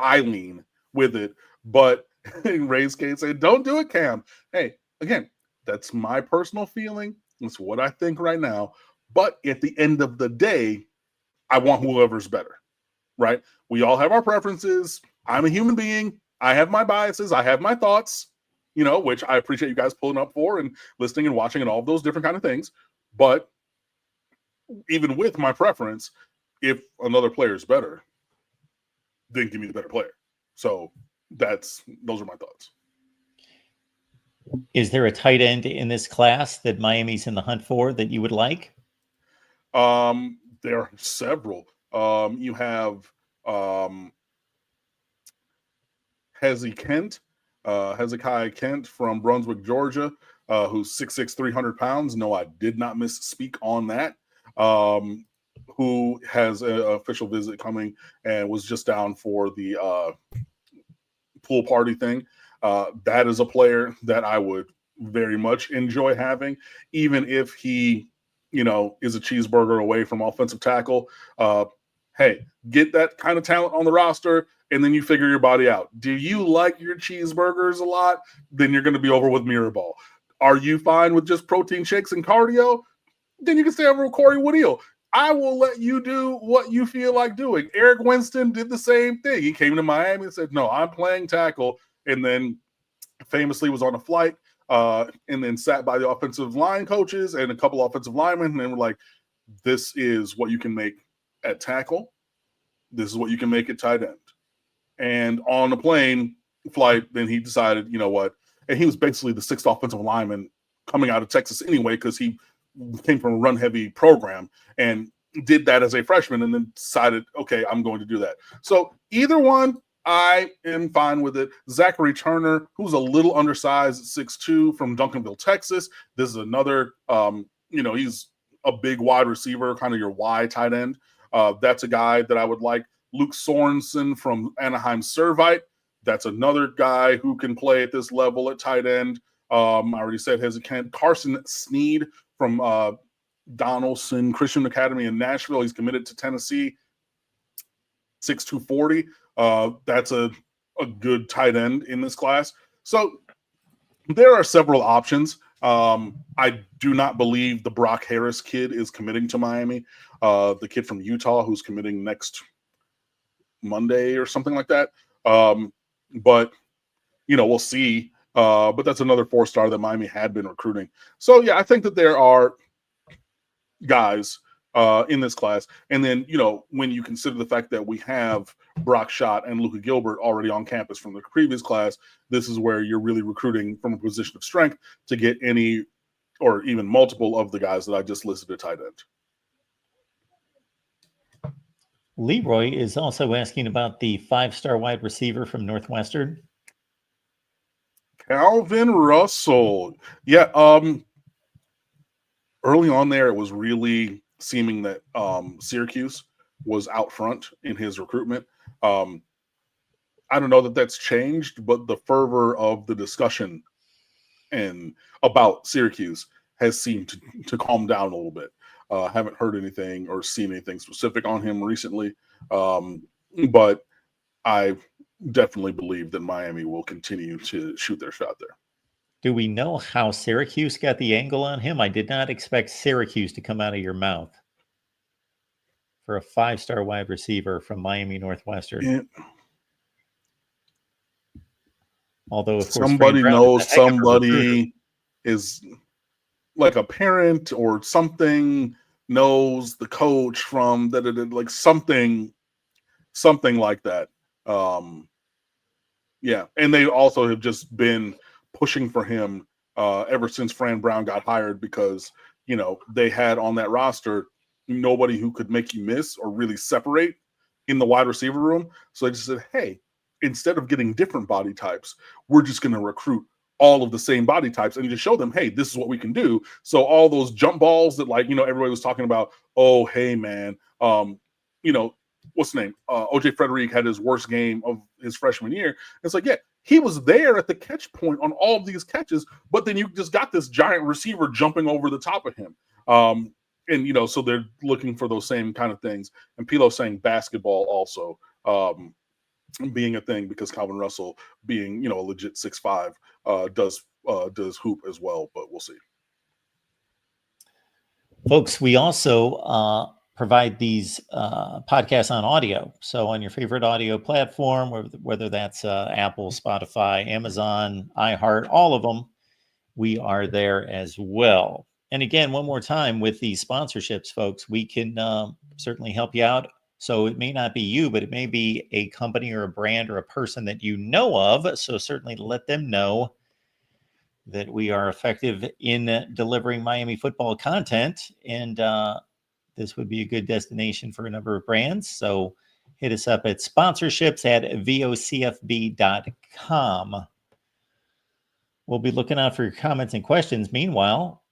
I lean with it. But in Ray's case, say, don't do it, Cam. Hey, again, that's my personal feeling. That's what I think right now. But at the end of the day, I want whoever's better, right? We all have our preferences. I'm a human being. I have my biases. I have my thoughts, which I appreciate you guys pulling up for and listening and watching and all of those different kind of things. But even with my preference, if another player is better, then give me the better player. So those are my thoughts. Is there a tight end in this class that Miami's in the hunt for that you would like? There are several. You have Hezekiah Kent from Brunswick, Georgia, who's 6'6", 300 pounds. No, I did not misspeak on that. Who has an official visit coming and was just down for the pool party thing. That is a player that I would very much enjoy having, even if he, is a cheeseburger away from offensive tackle. Hey, get that kind of talent on the roster, and then you figure your body out. Do you like your cheeseburgers a lot? Then you're going to be over with Mirabal. Are you fine with just protein shakes and cardio? Then you can stay over with Corey Woodhill. I will let you do what you feel like doing. Eric Winston did the same thing. He came to Miami and said, no, I'm playing tackle, and then famously was on a flight and then sat by the offensive line coaches and a couple offensive linemen, and they were like, this is what you can make at tackle. This is what you can make at tight end. And on the plane flight, then he decided, you know what? And he was basically the sixth offensive lineman coming out of Texas anyway, because he came from a run-heavy program and did that as a freshman and then decided, okay, I'm going to do that. So either one, I am fine with it. Zachary Turner, who's a little undersized at 6'2", from Duncanville, Texas. This is another, he's a big wide receiver, kind of your Y tight end. That's a guy that I would like. Luke Sorensen from Anaheim Servite. That's another guy who can play at this level at tight end. I already said Hezekiah. Carson Sneed from Donaldson Christian Academy in Nashville. He's committed to Tennessee. 6'2", 40. That's a good tight end in this class. So there are several options. I do not believe the Brock Harris kid is committing to Miami. The kid from Utah who's committing next Monday or something like that. But, we'll see. But that's another 4-star that Miami had been recruiting. So, yeah, I think that there are guys in this class. And then, when you consider the fact that we have Brock Schott and Luka Gilbert already on campus from the previous class, this is where you're really recruiting from a position of strength to get any or even multiple of the guys that I just listed at tight end. Leroy is also asking about the 5-star wide receiver from Northwestern. Calvin Russell. Yeah. Early on there, it was really seeming that Syracuse was out front in his recruitment. I don't know that that's changed, but the fervor of the discussion and about Syracuse has seemed to calm down a little bit. Haven't heard anything or seen anything specific on him recently, but I definitely believe that Miami will continue to shoot their shot there. Do we know how Syracuse got the angle on him? I did not expect Syracuse to come out of your mouth for a 5-star wide receiver from Miami Northwestern. Yeah. Although, of course, somebody knows somebody is like a parent or something knows the coach from that, like something like that. Yeah. And they also have just been pushing for him ever since Fran Brown got hired, because, they had on that roster nobody who could make you miss or really separate in the wide receiver room. So they just said, hey, instead of getting different body types, we're just going to recruit all of the same body types and just show them, hey, this is what we can do. So all those jump balls that, everybody was talking about, oh, hey, man, what's the name? OJ Frederick had his worst game of his freshman year. It's like, yeah, he was there at the catch point on all of these catches, but then you just got this giant receiver jumping over the top of him. and so they're looking for those same kind of things. And Pilo saying basketball also being a thing, because Calvin Russell being a legit 6'5" does hoop as well, but we'll see. Folks, we also provide these podcasts on audio. So on your favorite audio platform, whether that's Apple, Spotify, Amazon, iHeart, all of them, we are there as well. And again, one more time with these sponsorships, folks, we can certainly help you out. So it may not be you, but it may be a company or a brand or a person that you know of. So certainly let them know that we are effective in delivering Miami football content. And this would be a good destination for a number of brands. So hit us up at sponsorships@vocfb.com. We'll be looking out for your comments and questions. Meanwhile,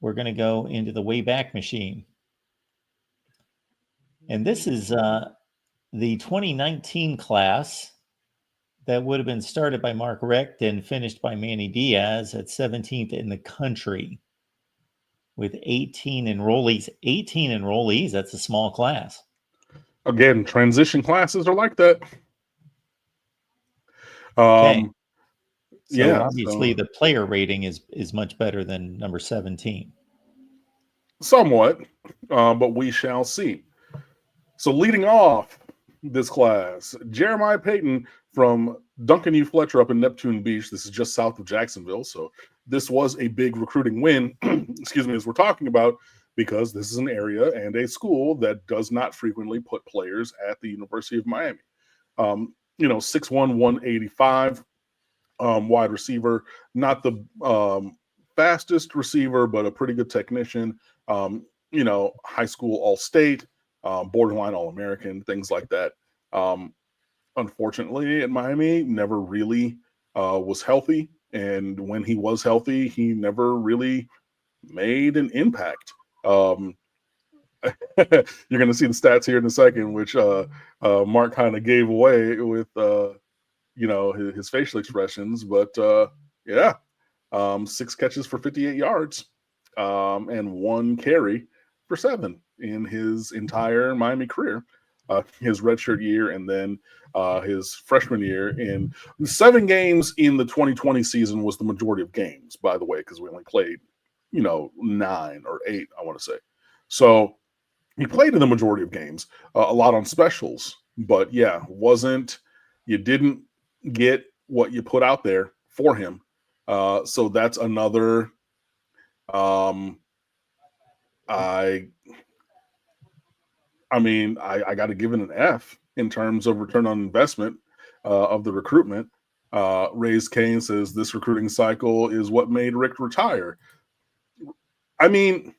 we're going to go into the Wayback Machine. And this is the 2019 class that would have been started by Mark Richt and finished by Manny Diaz at 17th in the country with 18 enrollees. 18 enrollees, that's a small class. Again, transition classes are like that. Okay. So yeah, obviously the player rating is much better than number 17. Somewhat, but we shall see. So leading off this class, Jeremiah Payton from Duncan U. Fletcher up in Neptune Beach. This is just south of Jacksonville. So this was a big recruiting win, excuse me, as we're talking about, because this is an area and a school that does not frequently put players at the University of Miami. 6'1", 185, wide receiver, not the fastest receiver, but a pretty good technician. High school All-State, borderline All-American, things like that. Unfortunately, at Miami, never really was healthy. And when he was healthy, he never really made an impact. You're going to see the stats here in a second, which Mark kind of gave away with, his facial expressions. But, 6 catches for 58 yards and 1 carry for 7 in his entire Miami career. His redshirt year and then his freshman year. In 7 games in the 2020 season was the majority of games, by the way, because we only played, 9 or 8, I want to say. So he played in the majority of games, a lot on specials. But, you didn't get what you put out there for him. So that's another I got to give it an F in terms of return on investment of the recruitment. Raised Kane says this recruiting cycle is what made Rick retire. I mean,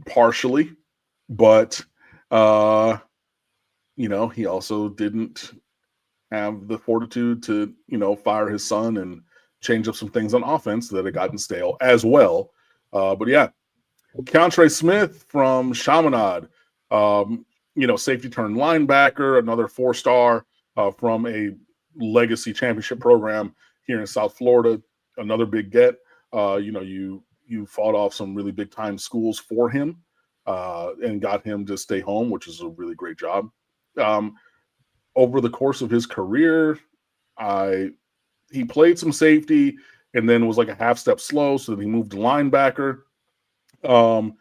partially, but he also didn't have the fortitude to fire his son and change up some things on offense that had gotten stale as well. Keontre Smith from Chaminade, safety turn linebacker, another 4-star from a legacy championship program here in South Florida, another big get. You fought off some really big time schools for him and got him to stay home, which is a really great job. Over the course of his career, he played some safety and then was like a half step slow, so then he moved to linebacker. And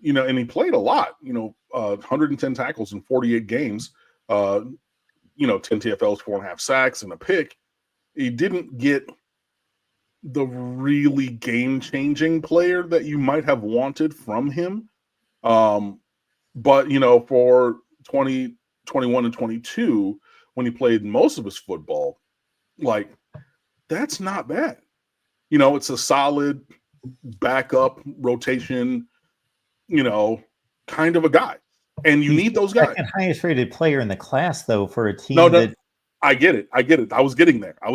he played a lot, 110 tackles in 48 games, 10 TFLs, 4.5 sacks, and a pick. He didn't get the really game-changing player that you might have wanted from him. But, for 2021 and 22, when he played most of his football, that's not bad. It's a solid backup rotation, kind of a guy. And you need those guys. Second highest rated player in the class, though, for a team that I get it. I was getting there. I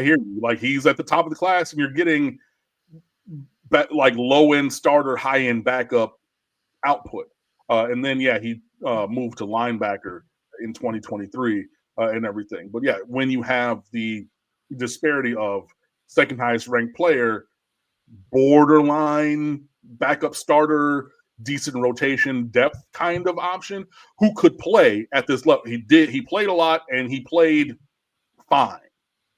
hear you. He's at the top of the class, and you're getting low end starter, high end backup output. And then he moved to linebacker in 2023 and everything. But when you have the disparity of second highest ranked player, borderline, backup starter, decent rotation depth kind of option who could play at this level. He played a lot and he played fine.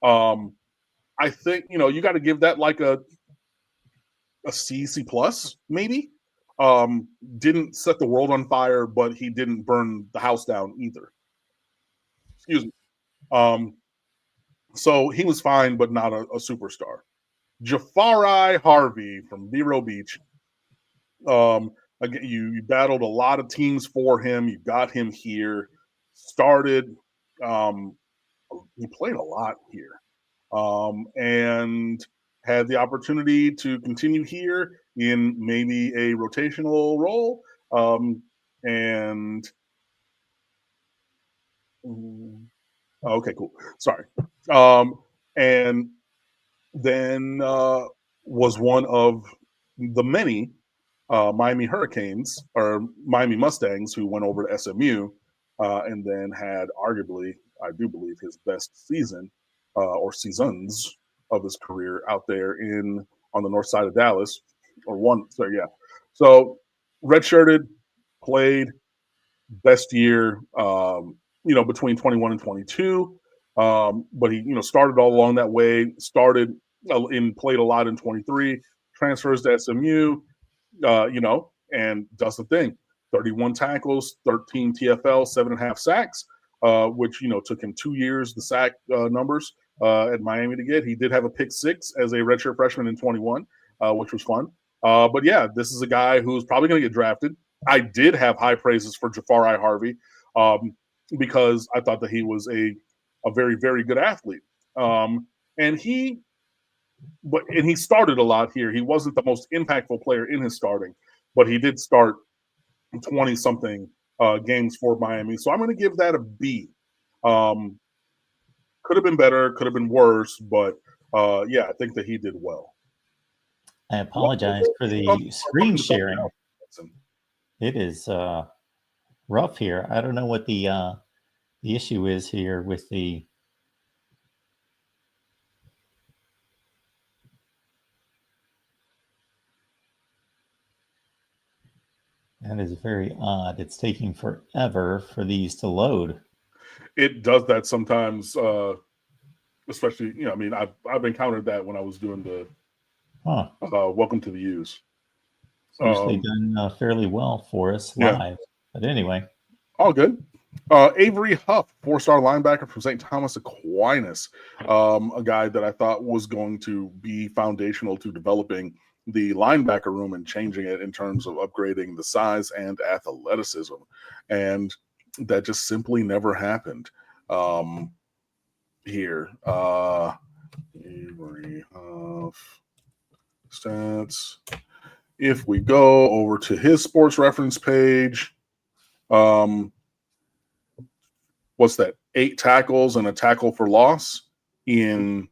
I think, you got to give that like a C plus maybe. Didn't set the world on fire, but he didn't burn the house down either. Excuse me. So he was fine, but not a superstar. Jafari Harvey from Vero Beach. Again, you battled a lot of teams for him. You got him here. Started. He played a lot here, and had the opportunity to continue here in maybe a rotational role. Okay, cool. Sorry. And then was one of the many Miami Hurricanes or Miami Mustangs who went over to SMU and then had arguably, I do believe, his best season or seasons of his career out there on the north side of Dallas, So redshirted, played, best year, between 21 and 22. But he, started all along that way. Started and played a lot in 23. Transfers to SMU, and does the thing. 31 tackles, 13 TFL, 7.5 sacks, which took him 2 years. The sack numbers at Miami to get. He did have a pick six as a redshirt freshman in 21, which was fun. But yeah, this is a guy who's probably going to get drafted. I did have high praises for Jafari Harvey because I thought that he was a very, very good athlete. And he started a lot here. He wasn't the most impactful player in his starting, but he did start 20-something games for Miami. So I'm going to give that a B. Could have been better, could have been worse, but I think that he did well. I apologize for the screen sharing. It is rough here. I don't know what the issue is here with the. That is very odd. It's taking forever for these to load. It does that sometimes, especially, I've encountered that when I was doing the Welcome to the U's. It's usually done fairly well for us live. But anyway. All good. Avery Huff, 4-star linebacker from St. Thomas Aquinas, a guy that I thought was going to be foundational to developing the linebacker room and changing it in terms of upgrading the size and athleticism. And that just simply never happened here. Avery Huff stats. If we go over to his sports reference page, what's that? 8 tackles and a tackle for loss in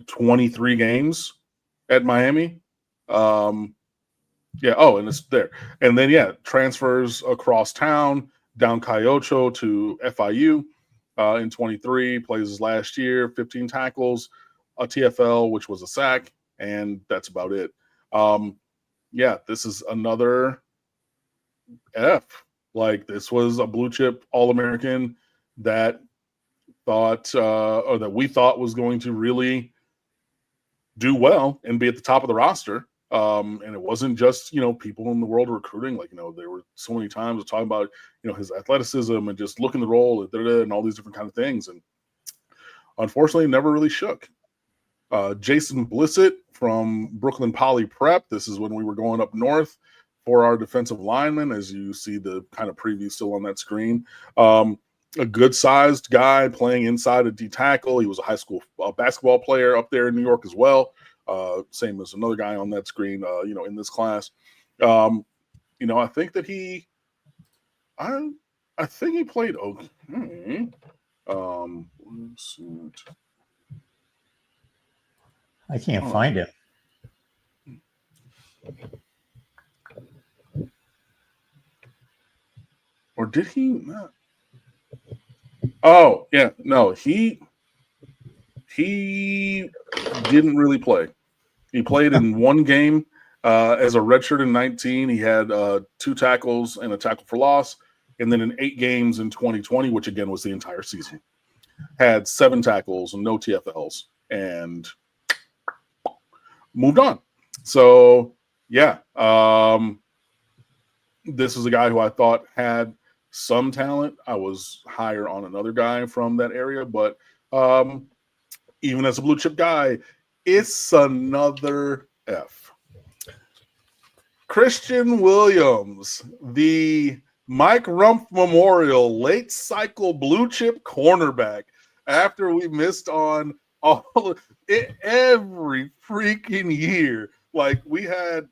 23 games at Miami. And it's there. And then, transfers across town, down Cayocho to FIU in 23, plays his last year, 15 tackles, a TFL, which was a sack, and that's about it. This is another F. Like, this was a blue chip All-American that we thought was going to really do well and be at the top of the roster. And it wasn't just, people in the world of recruiting. Like, there were so many times talking about, his athleticism and just looking the role and all these different kind of things. And unfortunately, never really shook. Jason Blissett from Brooklyn Poly Prep. This is when we were going up north for our defensive lineman, as you see the kind of preview still on that screen. A good-sized guy playing inside a D tackle. He was a high school basketball player up there in New York as well. Same as another guy on that screen, in this class. I think that I think he played okay. I can't find him. Or did he not? Oh, yeah. No, he didn't really play. He played in one game As a redshirt in 19, he had 2 tackles and a tackle for loss. And then in 8 games in 2020, which again was the entire season, had 7 tackles and no TFLs and moved on. So, yeah. This is a guy who I thought had some talent. I was higher on another guy from that area, but even as a blue chip guy, it's another F. Christian Williams, the Mike Rumpf Memorial late cycle blue chip cornerback, after we missed on all of it every freaking year. Like, we had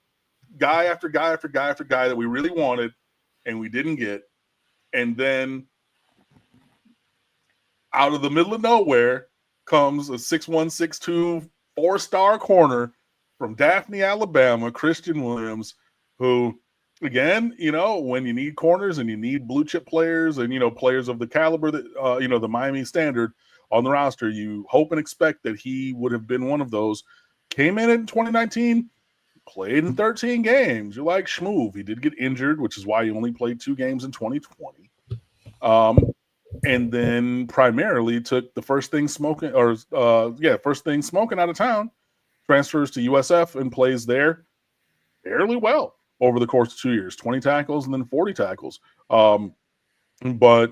guy after guy after guy after guy that we really wanted and we didn't get. And then out of the middle of nowhere comes a 6'1", 6'2", 4-star corner from Daphne, Alabama, Christian Williams, who, again, you know, when you need corners and you need blue chip players and, you know, players of the caliber that, you know, the Miami standard on the roster, you hope and expect that he would have been one of those. Came in 2019, played in 13 games. You're like, schmoove. He did get injured, which is why he only played 2 games in 2020. And then primarily took the first thing smoking out of town, transfers to USF and plays there fairly well over the course of 2 years, 20 tackles and then 40 tackles. But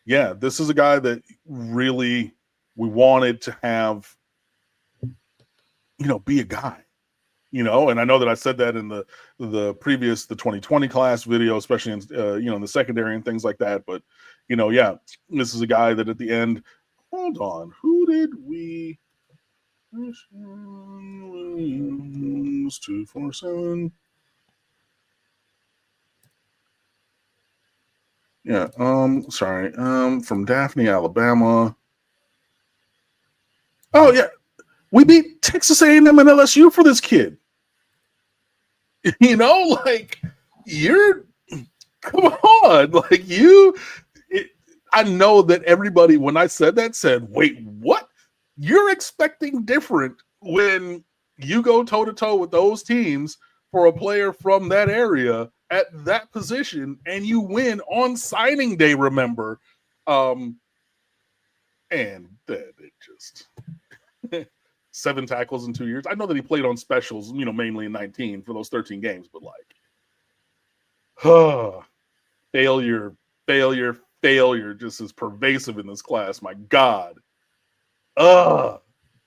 yeah, this is a guy that really we wanted to have, you know, be a guy. You know, and I know that I said that in the previous 2020 class video, especially in you know, in the secondary and things like that. But you know, yeah, this is a guy that at the end. Hold on, who did we? 247. Yeah. Sorry. From Daphne, Alabama. Oh yeah, we beat Texas A&M and LSU for this kid. You know, like, you're, come on, like, I know that everybody, when I said that, said, wait, what? You're expecting different when you go toe-to-toe with those teams for a player from that area at that position, and you win on signing day, remember? And then it just... 7 tackles in 2 years. I know that he played on specials, you know, mainly in 19 for those 13 games, but like, failure just is pervasive in this class. My God.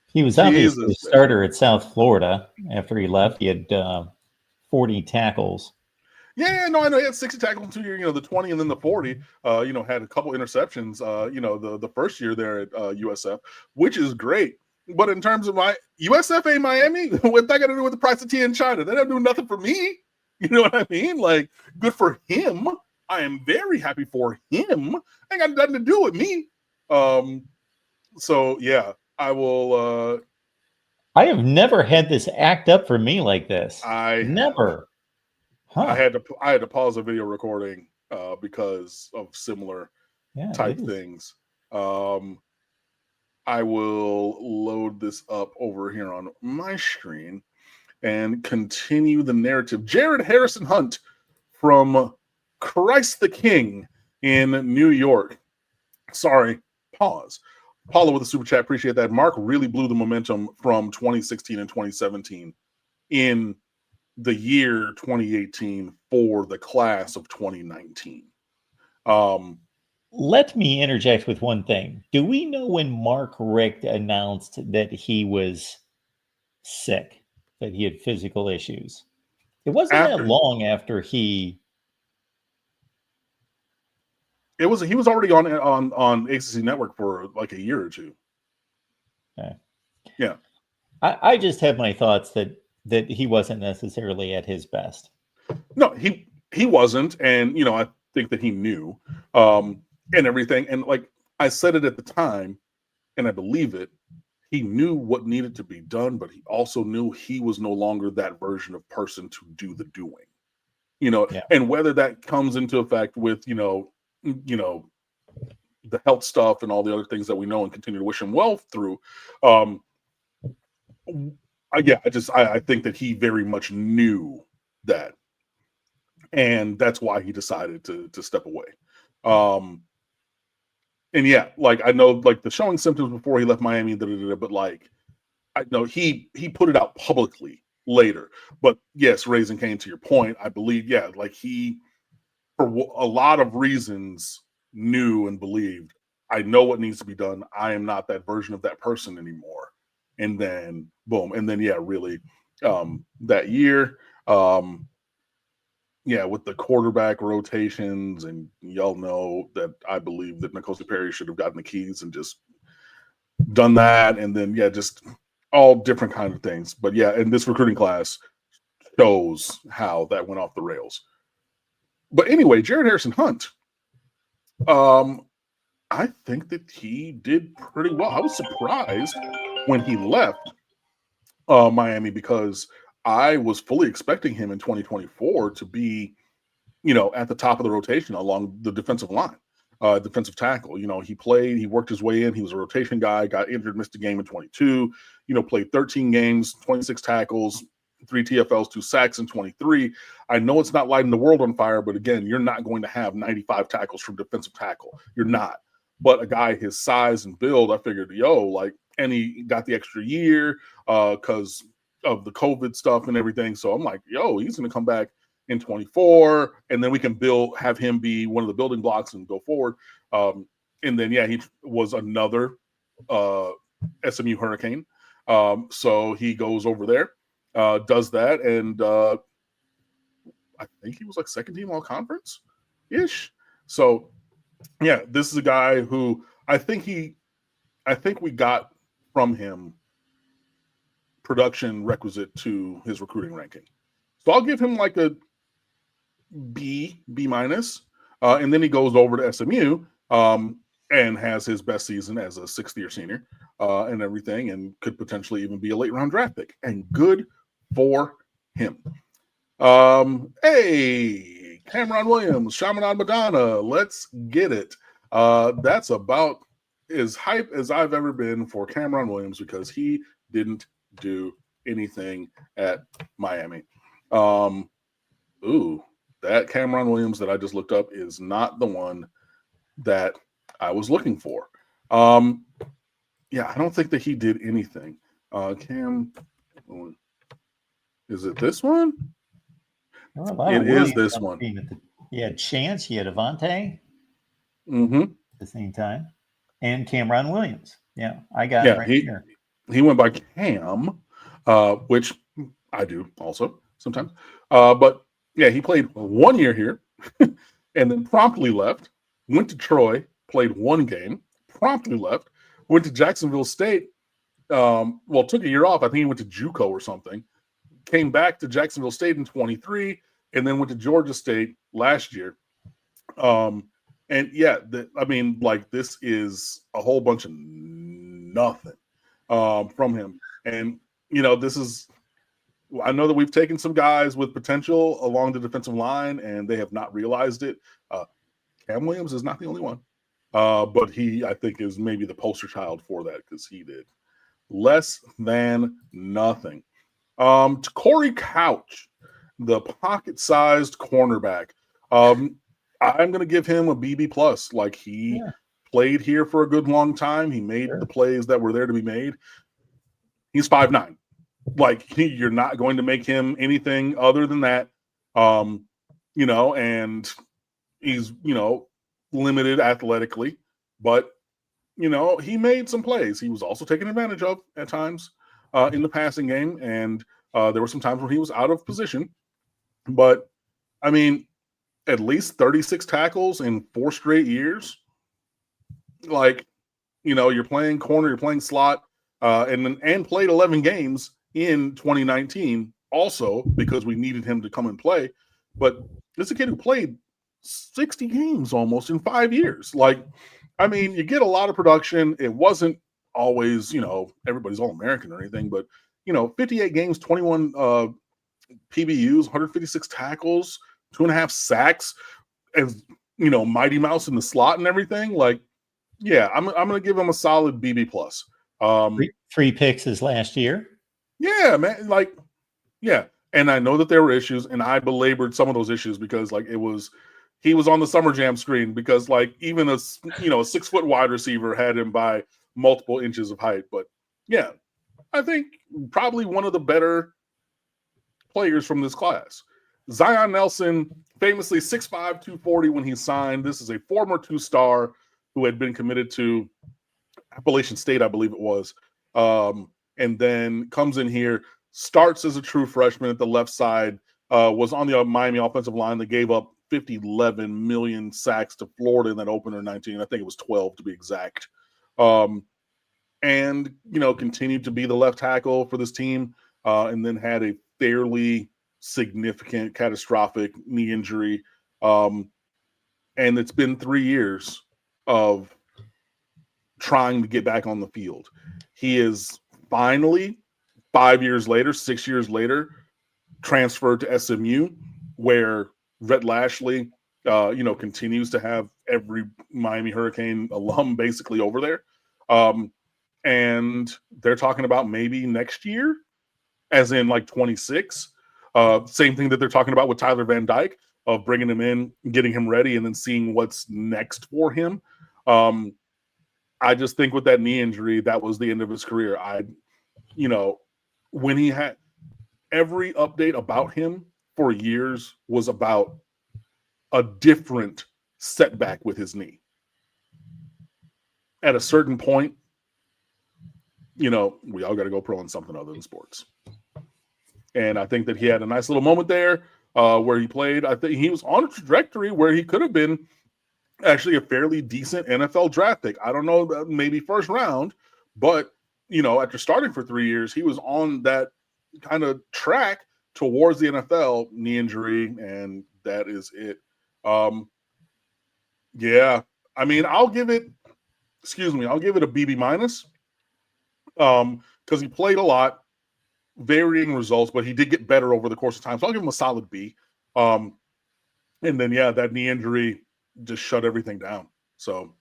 He was obviously a starter at South Florida after he left. He had 40 tackles. Yeah, no, I know he had 60 tackles in 2 years, you know, the 20 and then the 40, you know, had a couple interceptions, you know, the first year there at USF, which is great. But in terms of my USF ain't Miami, what that got to do with the price of tea in China? They don't do nothing for me. You know what I mean? Like, good for him. I am very happy for him. Ain't got nothing to do with me. So yeah, I will. I have never had this act up for me like this. Never. Huh. I had to pause the video recording because of similar type things. I will load this up over here on my screen and continue the narrative. Jared Harrison Hunt from Christ the King in New York. Sorry, pause. Paula with the super chat. Appreciate that. Mark really blew the momentum from 2016 and 2017 in the year 2018 for the class of 2019. Let me interject with one thing. Do we know when Mark Richt announced that he was sick, that he had physical issues? It wasn't that long after he... He was already on ACC Network for like a year or two. Okay. Yeah. I just have my thoughts that he wasn't necessarily at his best. No, he wasn't, and you know, I think that he knew. And everything. And like I said it at the time, and I believe it, he knew what needed to be done, but he also knew he was no longer that version of person to do the doing. You know, and whether that comes into effect with, you know, the health stuff and all the other things that we know and continue to wish him well through. I think that he very much knew that, and that's why he decided to step away. And yeah, like I know, like the showing symptoms before he left Miami, but like I know he put it out publicly later. But yes, Raising Cane, to your point, I believe, yeah, like he, for a lot of reasons, knew and believed, I know what needs to be done. I am not that version of that person anymore. And then boom, and then yeah, really, that year, yeah, with the quarterback rotations, and y'all know that I believe that N'Kosi Perry should have gotten the keys and just done that, and then yeah, just all different kind of things. But yeah, and this recruiting class shows how that went off the rails. But anyway, Jared Harrison Hunt, I think that he did pretty well. I was surprised when he left Miami, because I was fully expecting him in 2024 to be, at the top of the rotation along the defensive line, defensive tackle. He worked his way in. He was a rotation guy, got injured, missed a game in 22, played 13 games, 26 tackles, 3 TFLs, 2 sacks in 23. I know it's not lighting the world on fire, but again, you're not going to have 95 tackles from defensive tackle. You're not. But a guy his size and build, I figured, and he got the extra year because of the COVID stuff and everything. So I'm like, he's going to come back in 24, and then we can have him be one of the building blocks and go forward. And then, yeah, he was another SMU Hurricane. So he goes over there, does that, and I think he was like second team all conference ish. So yeah, this is a guy who I think we got from him production requisite to his recruiting ranking. So I'll give him like a B minus, and then he goes over to SMU and has his best season as a 6th-year senior and everything, and could potentially even be a late round draft pick. And good for him. Hey, Cameron Williams, Shamanad Madonna, let's get it. That's about as hype as I've ever been for Cameron Williams, because he didn't do anything at Miami. That Cameron Williams that I just looked up is not the one that I was looking for. Yeah, I don't think that he did anything. Cam, is it this one? It is this one. You had Chance, you had Avante at the same time, and Cameron Williams. Yeah, I got it right here. He went by Cam, which I do also sometimes. But yeah, he played 1 year here and then promptly left, went to Troy, played 1 game, promptly left, went to Jacksonville State. Took a year off. I think he went to JUCO or something. Came back to Jacksonville State in 23, and then went to Georgia State last year. And yeah, this is a whole bunch of nothing from him. And, this is, I know that we've taken some guys with potential along the defensive line, and they have not realized it. Cam Williams is not the only one. But he, I think, is maybe the poster child for that, because he did less than nothing. To Corey Couch, the pocket-sized cornerback. I'm going to give him a BB plus. Like, he played here for a good long time. He made the plays that were there to be made. He's 5'9". Like, you're not going to make him anything other than that. And he's, limited athletically, but, he made some plays. He was also taken advantage of at times in the passing game. And there were some times when he was out of position. But, at least 36 tackles in 4 straight years. Like, you're playing corner, you're playing slot, and played 11 games in 2019 also, because we needed him to come and play. But this is a kid who played 60 games almost in 5 years. Like, you get a lot of production. It wasn't always, everybody's All-American or anything, but, 58 games, 21 PBUs, 156 tackles, 2.5 sacks, as, Mighty Mouse in the slot and everything. Like, yeah, I'm going to give him a solid BB plus. 3 picks his last year. Yeah, man. Like, yeah. And I know that there were issues, and I belabored some of those issues because, like, he was on the Summer Jam screen because, like, even a 6-foot wide receiver had him by multiple inches of height. But yeah, I think probably one of the better players from this class. Zion Nelson, famously 6'5", 240 when he signed. This is a former 2-star who had been committed to Appalachian State, I believe it was. And then comes in here, starts as a true freshman at the left side, was on the Miami offensive line that gave up 11 million sacks to Florida in that opener 19. I think it was 12 to be exact. And, continued to be the left tackle for this team, and then had a fairly significant catastrophic knee injury. And it's been 3 years of trying to get back on the field. He is finally 5 years later, 6 years later, transferred to SMU, where Rhett Lashley, continues to have every Miami Hurricane alum basically over there. And they're talking about maybe next year, as in like 26. Same thing that they're talking about with Tyler Van Dyke, of bringing him in, getting him ready, and then seeing what's next for him. I just think with that knee injury, that was the end of his career. When he had every update about him for years was about a different setback with his knee. At a certain point, we all got to go pro in something other than sports. And I think that he had a nice little moment there where he played. I think he was on a trajectory where he could have been actually a fairly decent NFL draft pick. I don't know, maybe first round, but after starting for 3 years, he was on that kind of track towards the NFL. Knee injury, and that is it. Yeah, I mean, I'll give it a BB minus, because he played a lot, varying results, but he did get better over the course of time. So I'll give him a solid B. And then, that knee injury just shut everything down. So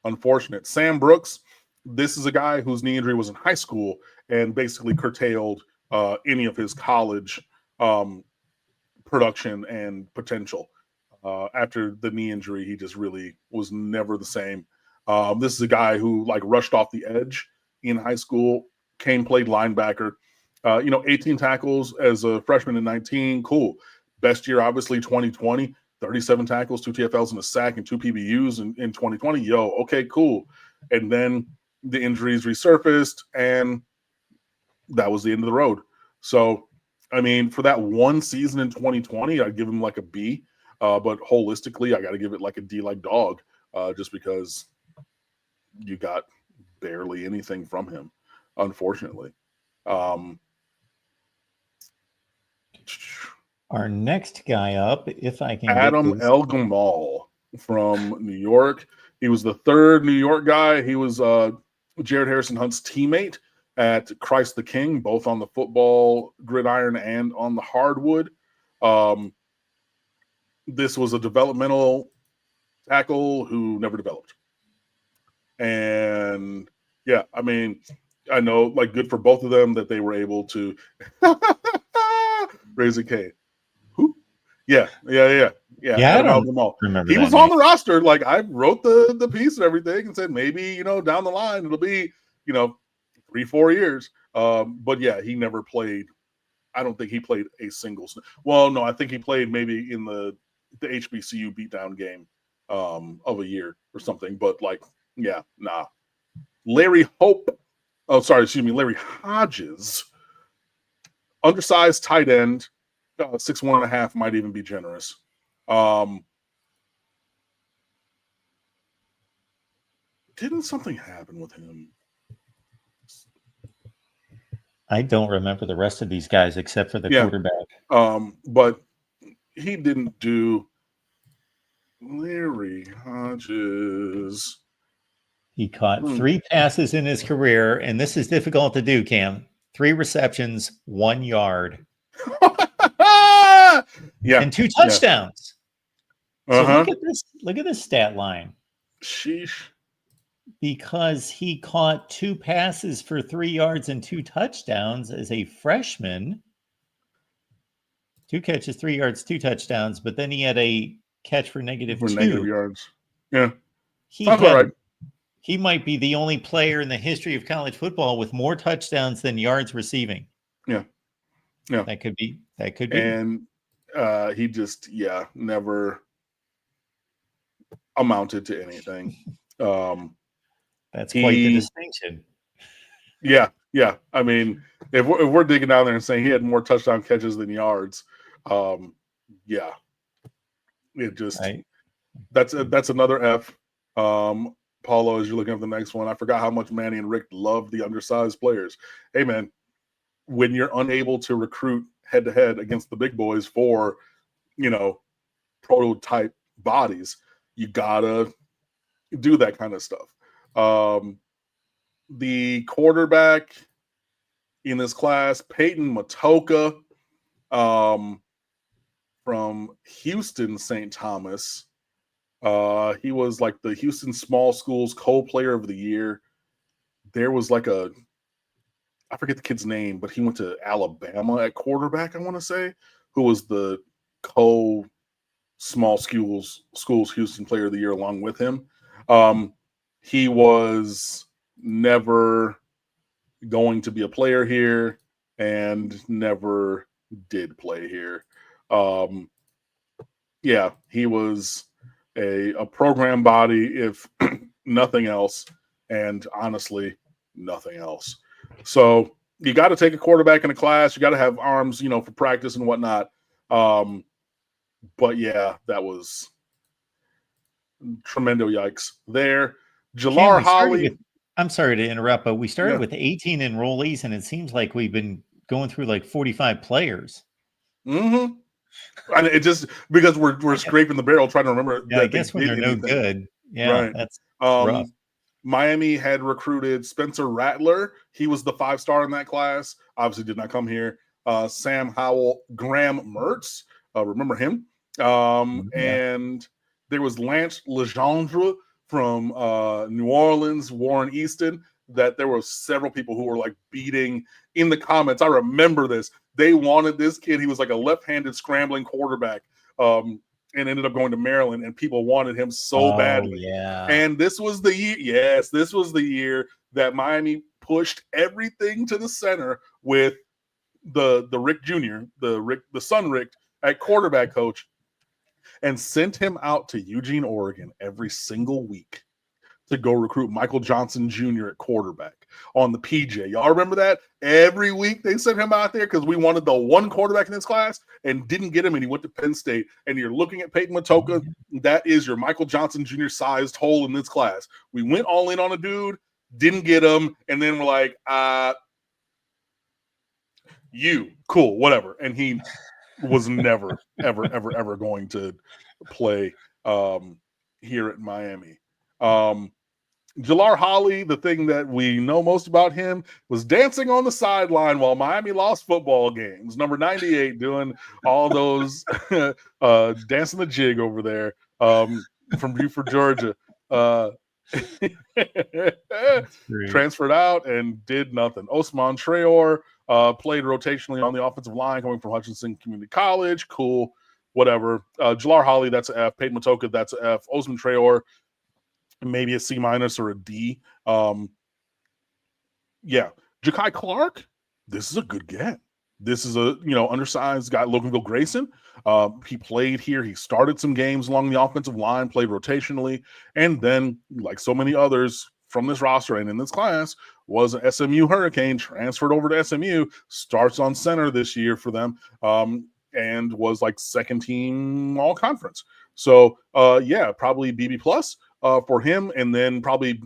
unfortunate. Sam Brooks, this is a guy whose knee injury was in high school and basically curtailed any of his college production and potential. After the knee injury, he just really was never the same. This is a guy who rushed off the edge in high school, played linebacker, 18 tackles as a freshman in 19. Cool. Best year, obviously, 2020. 37 tackles, 2 TFLs and a sack, and 2 PBUs in 2020. Yo, okay, cool. And then the injuries resurfaced, and that was the end of the road. So, I mean, for that one season in 2020, I'd give him a B. But holistically, I got to give it a D like dog, just because you got barely anything from him, unfortunately. Our next guy up, if I can Adam get this. El Gamal from New York. He was the third New York guy. He was Jared Harrison Hunt's teammate at Christ the King, both on the football gridiron and on the hardwood. This was a developmental tackle who never developed. And yeah, I mean, I know good for both of them that they were able to raise a K. Yeah. Adam El Gamal. He was on the roster. I wrote the piece and everything and said maybe down the line it'll be 3-4 years. But yeah, he never played. I don't think he played a single. Well, no, I think he played maybe in the HBCU beatdown game of a year or something. But yeah, nah. Larry Hodges, undersized tight end. 6'1.5" might even be generous. Didn't something happen with him? I don't remember the rest of these guys except for the quarterback. But he didn't do. Larry Hodges. He caught 3 passes in his career, and this is difficult to do, Cam. 3 receptions, 1 yard. And 2 touchdowns. So look at this stat line. Sheesh. because he caught 2 passes for 3 yards and 2 touchdowns as a freshman. 2 catches, 3 yards, 2 touchdowns, but then he had a catch for negative for 2. negative yards. Yeah. He Sounds about had right. he might be the only player in the history of college football with more touchdowns than yards receiving. Yeah. Yeah. That could be. And he just, never amounted to anything. That's quite the distinction. Yeah. I mean, if we're digging down there and saying he had more touchdown catches than yards, it just that's another F. Paulo, as you're looking at the next one, I forgot how much Manny and Rick love the undersized players. Hey, man, when you're unable to recruit head to head against the big boys for, prototype bodies, you gotta do that kind of stuff. The quarterback in this class, Peyton Matoka, from Houston St. Thomas. He was like the Houston Small Schools co-player of the year. There was like I forget the kid's name, but he went to Alabama at quarterback, I want to say, who was the Small Schools Houston Player of the Year along with him. He was never going to be a player here and never did play here. He was a program body, if nothing else, and honestly, nothing else. So you got to take a quarterback in a class. You got to have arms, for practice and whatnot. But yeah, that was tremendo yikes there. Jalar Holly. I'm sorry to interrupt, but we started with 18 enrollees, and it seems like we've been going through like 45 players. Mm-hmm. And it just because we're scraping the barrel trying to remember. Yeah, I guess when they're no good. Yeah, right. That's rough. Miami had recruited Spencer Rattler. He was the 5-star in that class. Obviously did not come here. Sam Howell, Graham Mertz. Remember him? And there was Lance Legendre from New Orleans, Warren Easton, that there were several people who were like beating in the comments. I remember this. They wanted this kid. He was like a left-handed scrambling quarterback and ended up going to Maryland, and people wanted him so badly. Yeah. And this was the year. Yes, this was the year that Miami pushed everything to the center with the Rick Jr., the son Rick at quarterback coach, and sent him out to Eugene, Oregon every single week to go recruit Michael Johnson Jr. at quarterback on the PJ. Y'all remember that? Every week they sent him out there because we wanted the one quarterback in this class and didn't get him, and he went to Penn State. And you're looking at Peyton Matoka. That is your Michael Johnson Jr. sized hole in this class. We went all in on a dude, didn't get him, and then we're like, cool, whatever. And he was never, ever going to play here at Miami. Jalar Holly, the thing that we know most about him, was dancing on the sideline while Miami lost football games. Number 98, doing all those dancing the jig over there from Buford, Georgia. Transferred out and did nothing. Osman Traore played rotationally on the offensive line, coming from Hutchinson Community College. Cool, whatever. Jalar Holly, that's an F. Peyton Matoka, that's an F. Osman Traore, maybe a C- or a D. Ja'Kai Clark, this is a good get. This is a undersized guy. Loganville Grayson. He played here. He started some games along the offensive line, played rotationally, and then, like so many others from this roster and in this class, was an SMU Hurricane, transferred over to SMU, starts on center this year for them, and was like second team all conference. So probably BB plus for him, and then probably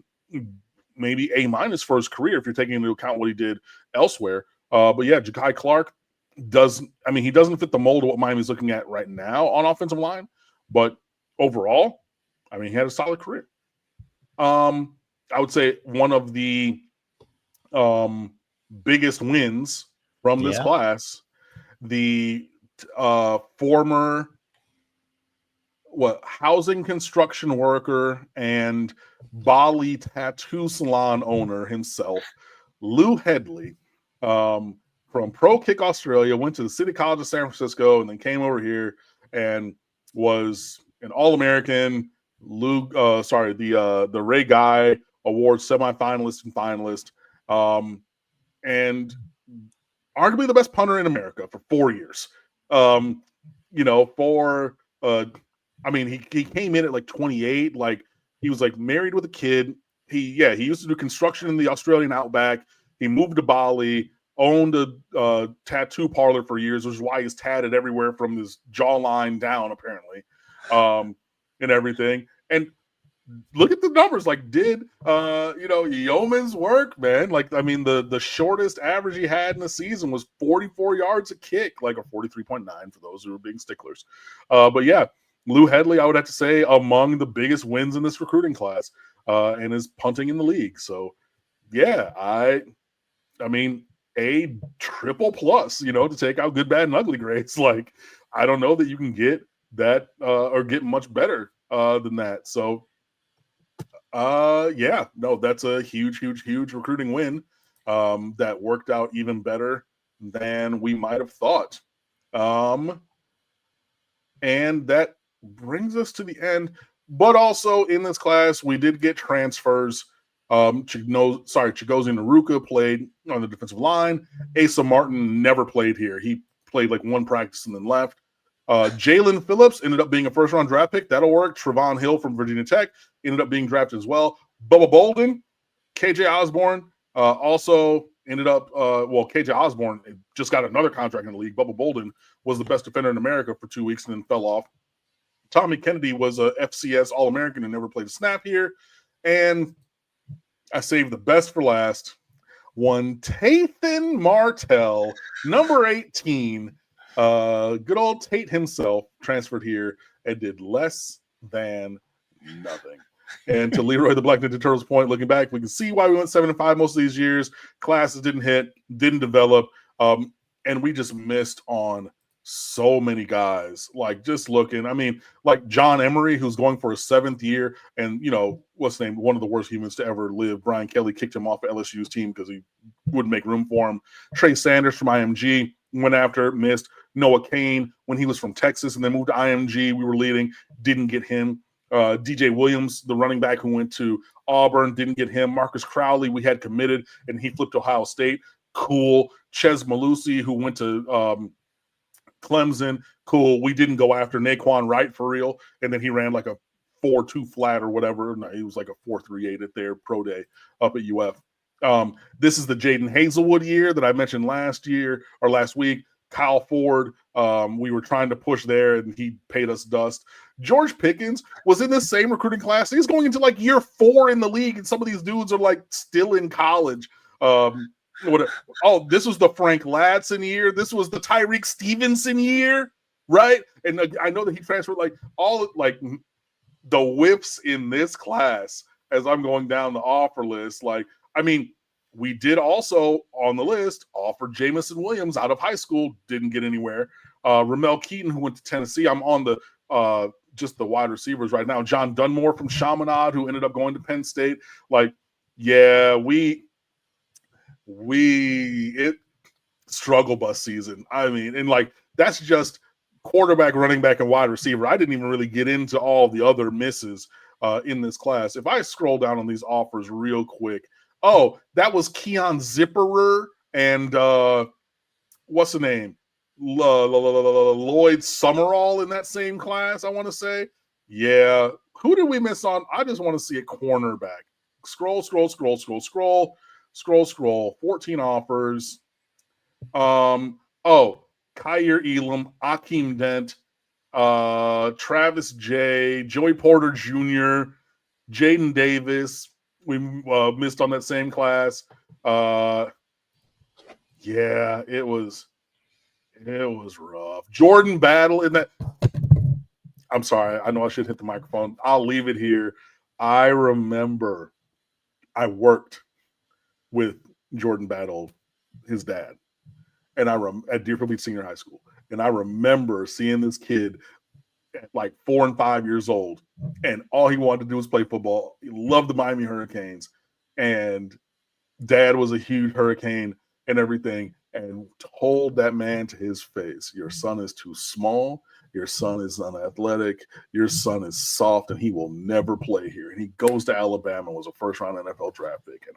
maybe A- for his career if you're taking into account what he did elsewhere. Ja'Kai Clark he doesn't fit the mold of what Miami's looking at right now on offensive line, but overall, he had a solid career. I would say one of the biggest wins from this class, the former housing construction worker and Bali tattoo salon owner himself, Lou Headley, from Pro Kick Australia, went to the City College of San Francisco, and then came over here and was an All-American. The Ray Guy Award semifinalist and finalist, and arguably the best punter in America for 4 years. He came in at like 28. Like, he was like married with a kid. He used to do construction in the Australian outback. He moved to Bali, owned a tattoo parlor for years, which is why he's tatted everywhere from his jawline down, apparently, and everything. And look at the numbers. Like, did yeoman's work, man. Like, I mean, the shortest average he had in the season was 44 yards a kick, like a 43.9 for those who are being sticklers. But yeah, Lou Headley, I would have to say, among the biggest wins in this recruiting class, and is punting in the league. So yeah, I mean, a triple plus, to take out good, bad, and ugly grades. Like, I don't know that you can get that or get much better than that. So that's a huge recruiting win that worked out even better than we might have thought. And that brings us to the end. But also in this class, we did get transfers. Chigozie Naruka played on the defensive line. Asa Martin never played here. He played like one practice and then left. Jalen Phillips ended up being a first-round draft pick. That'll work. Trevon Hill from Virginia Tech ended up being drafted as well. Bubba Bolden, KJ Osborne also ended up KJ Osborne just got another contract in the league. Bubba Bolden was the best defender in America for 2 weeks and then fell off. Tommy Kennedy was a FCS All-American and never played a snap here. And I saved the best for last. One Tathan Martell, number 18. Good old Tate himself transferred here and did less than nothing. And to Leroy the Black Ninja Turtles' point, looking back, we can see why we went 7-5 most of these years. Classes didn't hit, didn't develop, and we just missed on so many guys. Like, just looking, I mean, like John Emery, who's going for his 7th year, and what's the name? One of the worst humans to ever live. Brian Kelly kicked him off of LSU's team because he wouldn't make room for him. Trey Sanders from IMG went after, missed. Noah Kane, when he was from Texas and then moved to IMG, we were leading, didn't get him. DJ Williams, the running back who went to Auburn, didn't get him. Marcus Crowley, we had committed, and he flipped to Ohio State. Cool. Ches Malusi, who went to Clemson. Cool. We didn't go after Naquan Wright for real, and then he ran like a 4.2 flat or whatever. No, he was like a 4.38 at their pro day up at UF. This is the Jaden Hazelwood year that I mentioned last week. Kyle Ford, we were trying to push there, and he paid us dust. George Pickens was in the same recruiting class. He's going into like year 4 in the league, and some of these dudes are like still in college. This was the Frank Ladson year. This was the Tyreek Stevenson year, right? And I know that he transferred the whiffs in this class as I'm going down the offer list. Like, I mean, we did also on the list offer Jamison Williams out of high school, didn't get anywhere. Ramel Keaton, who went to Tennessee. I'm on the just the wide receivers right now. John Dunmore from Chaminade, who ended up going to Penn State. Like, yeah, it struggle bus season. I mean, and like that's just quarterback, running back, and wide receiver. I didn't even really get into all the other misses in this class. If I scroll down on these offers real quick. Oh, that was Keon Zipperer and what's the name? Lloyd Summerall in that same class, I want to say. Yeah. Who did we miss on? I just want to see a cornerback. Scroll. 14 offers. Kyer Elam, Akeem Dent, Travis J, Joey Porter Jr., Jaden Davis. We missed on that same class. It was rough. Jordan Battle in that. I'm sorry. I know I should hit the microphone. I'll leave it here. I remember I worked with Jordan Battle, his dad, and at Deerfield Beach Senior High School. And I remember seeing this kid at like 4 and 5 years old, and all he wanted to do was play football. He loved the Miami Hurricanes, and dad was a huge Hurricane and everything, and told that man to his face, your son is too small, your son is unathletic, your son is soft, and he will never play here. And he goes to Alabama, was a first-round NFL draft pick.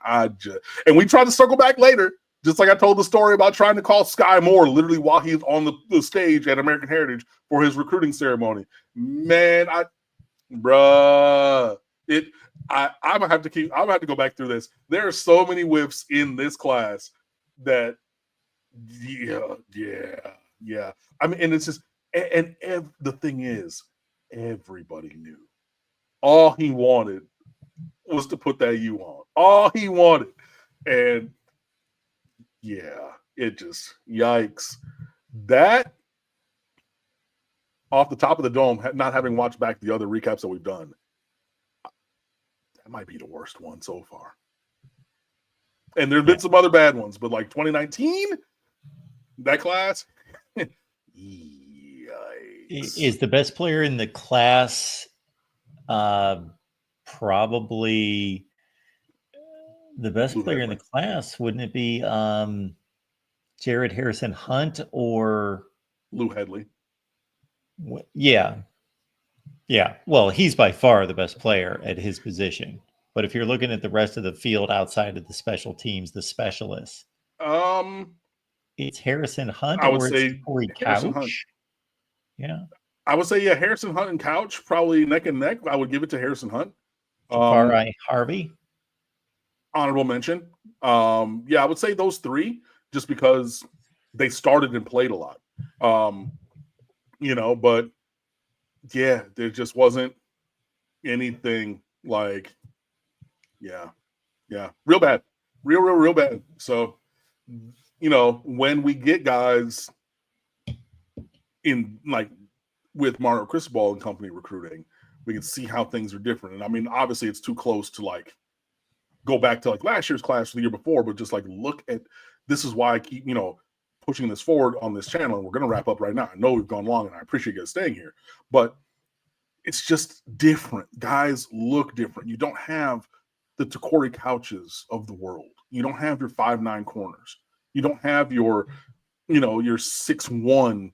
And we tried to circle back later, just like I told the story about trying to call Sky Moore literally while he's on the stage at American Heritage for his recruiting ceremony. Man, I'm gonna have to go back through this. There are so many whiffs in this class that yeah. I mean, and it's just the thing is, everybody knew. All he wanted was to put that U on. All he wanted. And yeah, it just, yikes. That, off the top of the dome, not having watched back the other recaps that we've done, that might be the worst one so far. And there's been some other bad ones, but like 2019, that class, yikes. Is the best player in the class probably the best player in the class? Wouldn't it be Jared Harrison Hunt or Lou Hedley? Yeah. Well, he's by far the best player at his position. But if you're looking at the rest of the field outside of the special teams, the specialists, it's Harrison Hunt. I would say Corey Couch. Yeah, I would say Harrison Hunt and Couch probably neck and neck. I would give it to Harrison Hunt. Jafari Harvey, honorable mention. I would say those three, just because they started and played a lot. But yeah, there just wasn't anything like, real bad, real bad. So, when we get guys in like with Mario Cristobal and company recruiting, we can see how things are different. And I mean, obviously it's too close to like go back to like last year's class or the year before, but just like look at, this is why I keep, pushing this forward on this channel. And we're going to wrap up right now. I know we've gone long and I appreciate you guys staying here, but it's just different. Guys look different. You don't have the Corey Couches of the world. You don't have your 5'9" corners. You don't have your 6'1"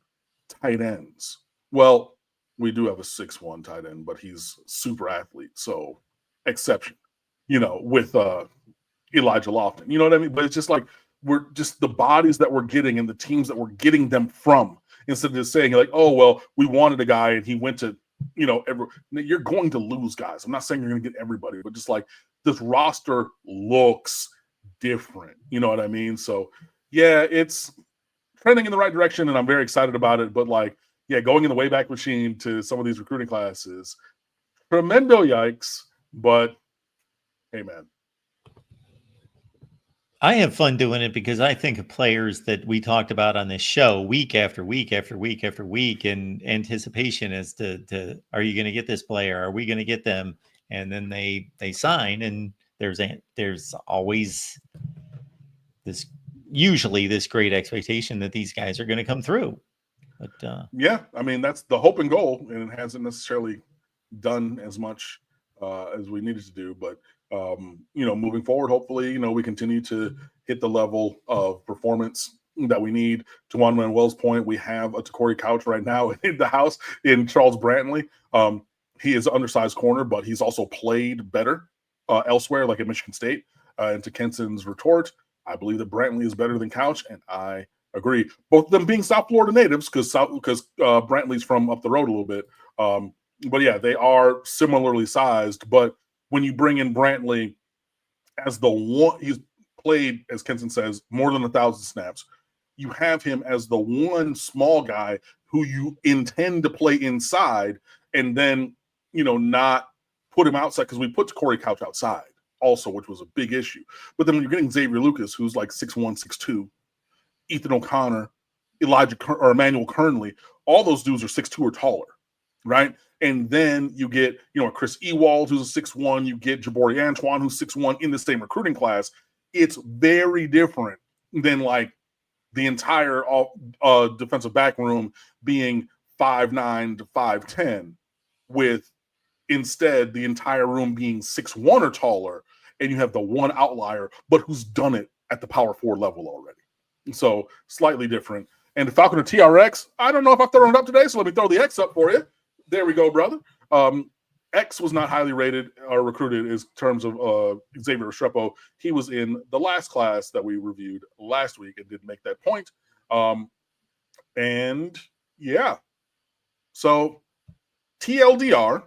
tight ends. Well, we do have a 6'1" tight end, but he's super athlete. So exception, with Elijah Lofton, you know what I mean? But it's just like, we're just the bodies that we're getting and the teams that we're getting them from, instead of just saying like, oh, well, we wanted a guy and he went to, you're going to lose guys. I'm not saying you're going to get everybody, but just like this roster looks different. You know what I mean? So yeah, it's trending in the right direction and I'm very excited about it. But like, going in the Wayback Machine to some of these recruiting classes, tremendo yikes. But hey, man. I have fun doing it because I think of players that we talked about on this show week after week after week after week in anticipation as to are you going to get this player? Are we going to get them? And then they sign, and there's always usually this great expectation that these guys are going to come through. But I mean, that's the hope and goal, and it hasn't necessarily done as much as we needed to do, but moving forward, hopefully, we continue to hit the level of performance that we need. To Juan Manuel's point, we have a Corey Couch right now in the house in Charles Brantley. He is an undersized corner, but he's also played better elsewhere, like at Michigan State. And to Kenson's retort, I believe that Brantley is better than Couch, and I agree. Both of them being South Florida natives, because Brantley's from up the road a little bit. But yeah, they are similarly sized, but when you bring in Brantley as the one, he's played, as Kenson says, more than 1,000 snaps. You have him as the one small guy who you intend to play inside, and then, not put him outside, because we put Corey Couch outside also, which was a big issue. But then when you're getting Xavier Lucas, who's like 6'1", 6'2", Ethan O'Connor, Emmanuel Kernley, all those dudes are 6'2" or taller, right? And then you get, Chris Ewald, who's a 6'1", you get Jabari Antoine, who's 6'1", in the same recruiting class. It's very different than like the entire defensive back room being 5'9" to 5'10", with instead the entire room being 6'1" or taller, and you have the one outlier, but who's done it at the power 4 level already. So slightly different. And the Falconer TRX, I don't know if I've thrown it up today, so let me throw the X up for you. There we go, brother. X was not highly rated or recruited in terms of Xavier Restrepo. He was in the last class that we reviewed last week and didn't make that point. And yeah, so TLDR,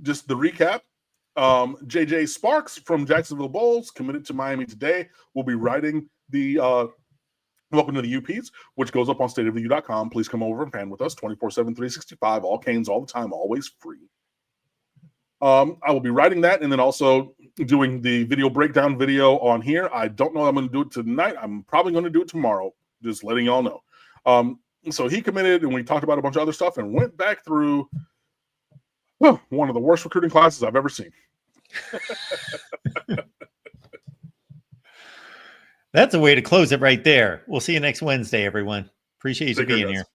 just the recap. JJ Sparks from Jacksonville Bulls committed to Miami today. Will be writing the Welcome to the UPs, which goes up on stateoftheu.com. Please come over and fan with us 24/7, 365. All Canes all the time, always free. I will be writing that and then also doing the video breakdown video on here. I don't know if I'm going to do it tonight. I'm probably going to do it tomorrow, just letting y'all know. So he committed, and we talked about a bunch of other stuff and went back through one of the worst recruiting classes I've ever seen. That's a way to close it right there. We'll see you next Wednesday, everyone. Appreciate you being here.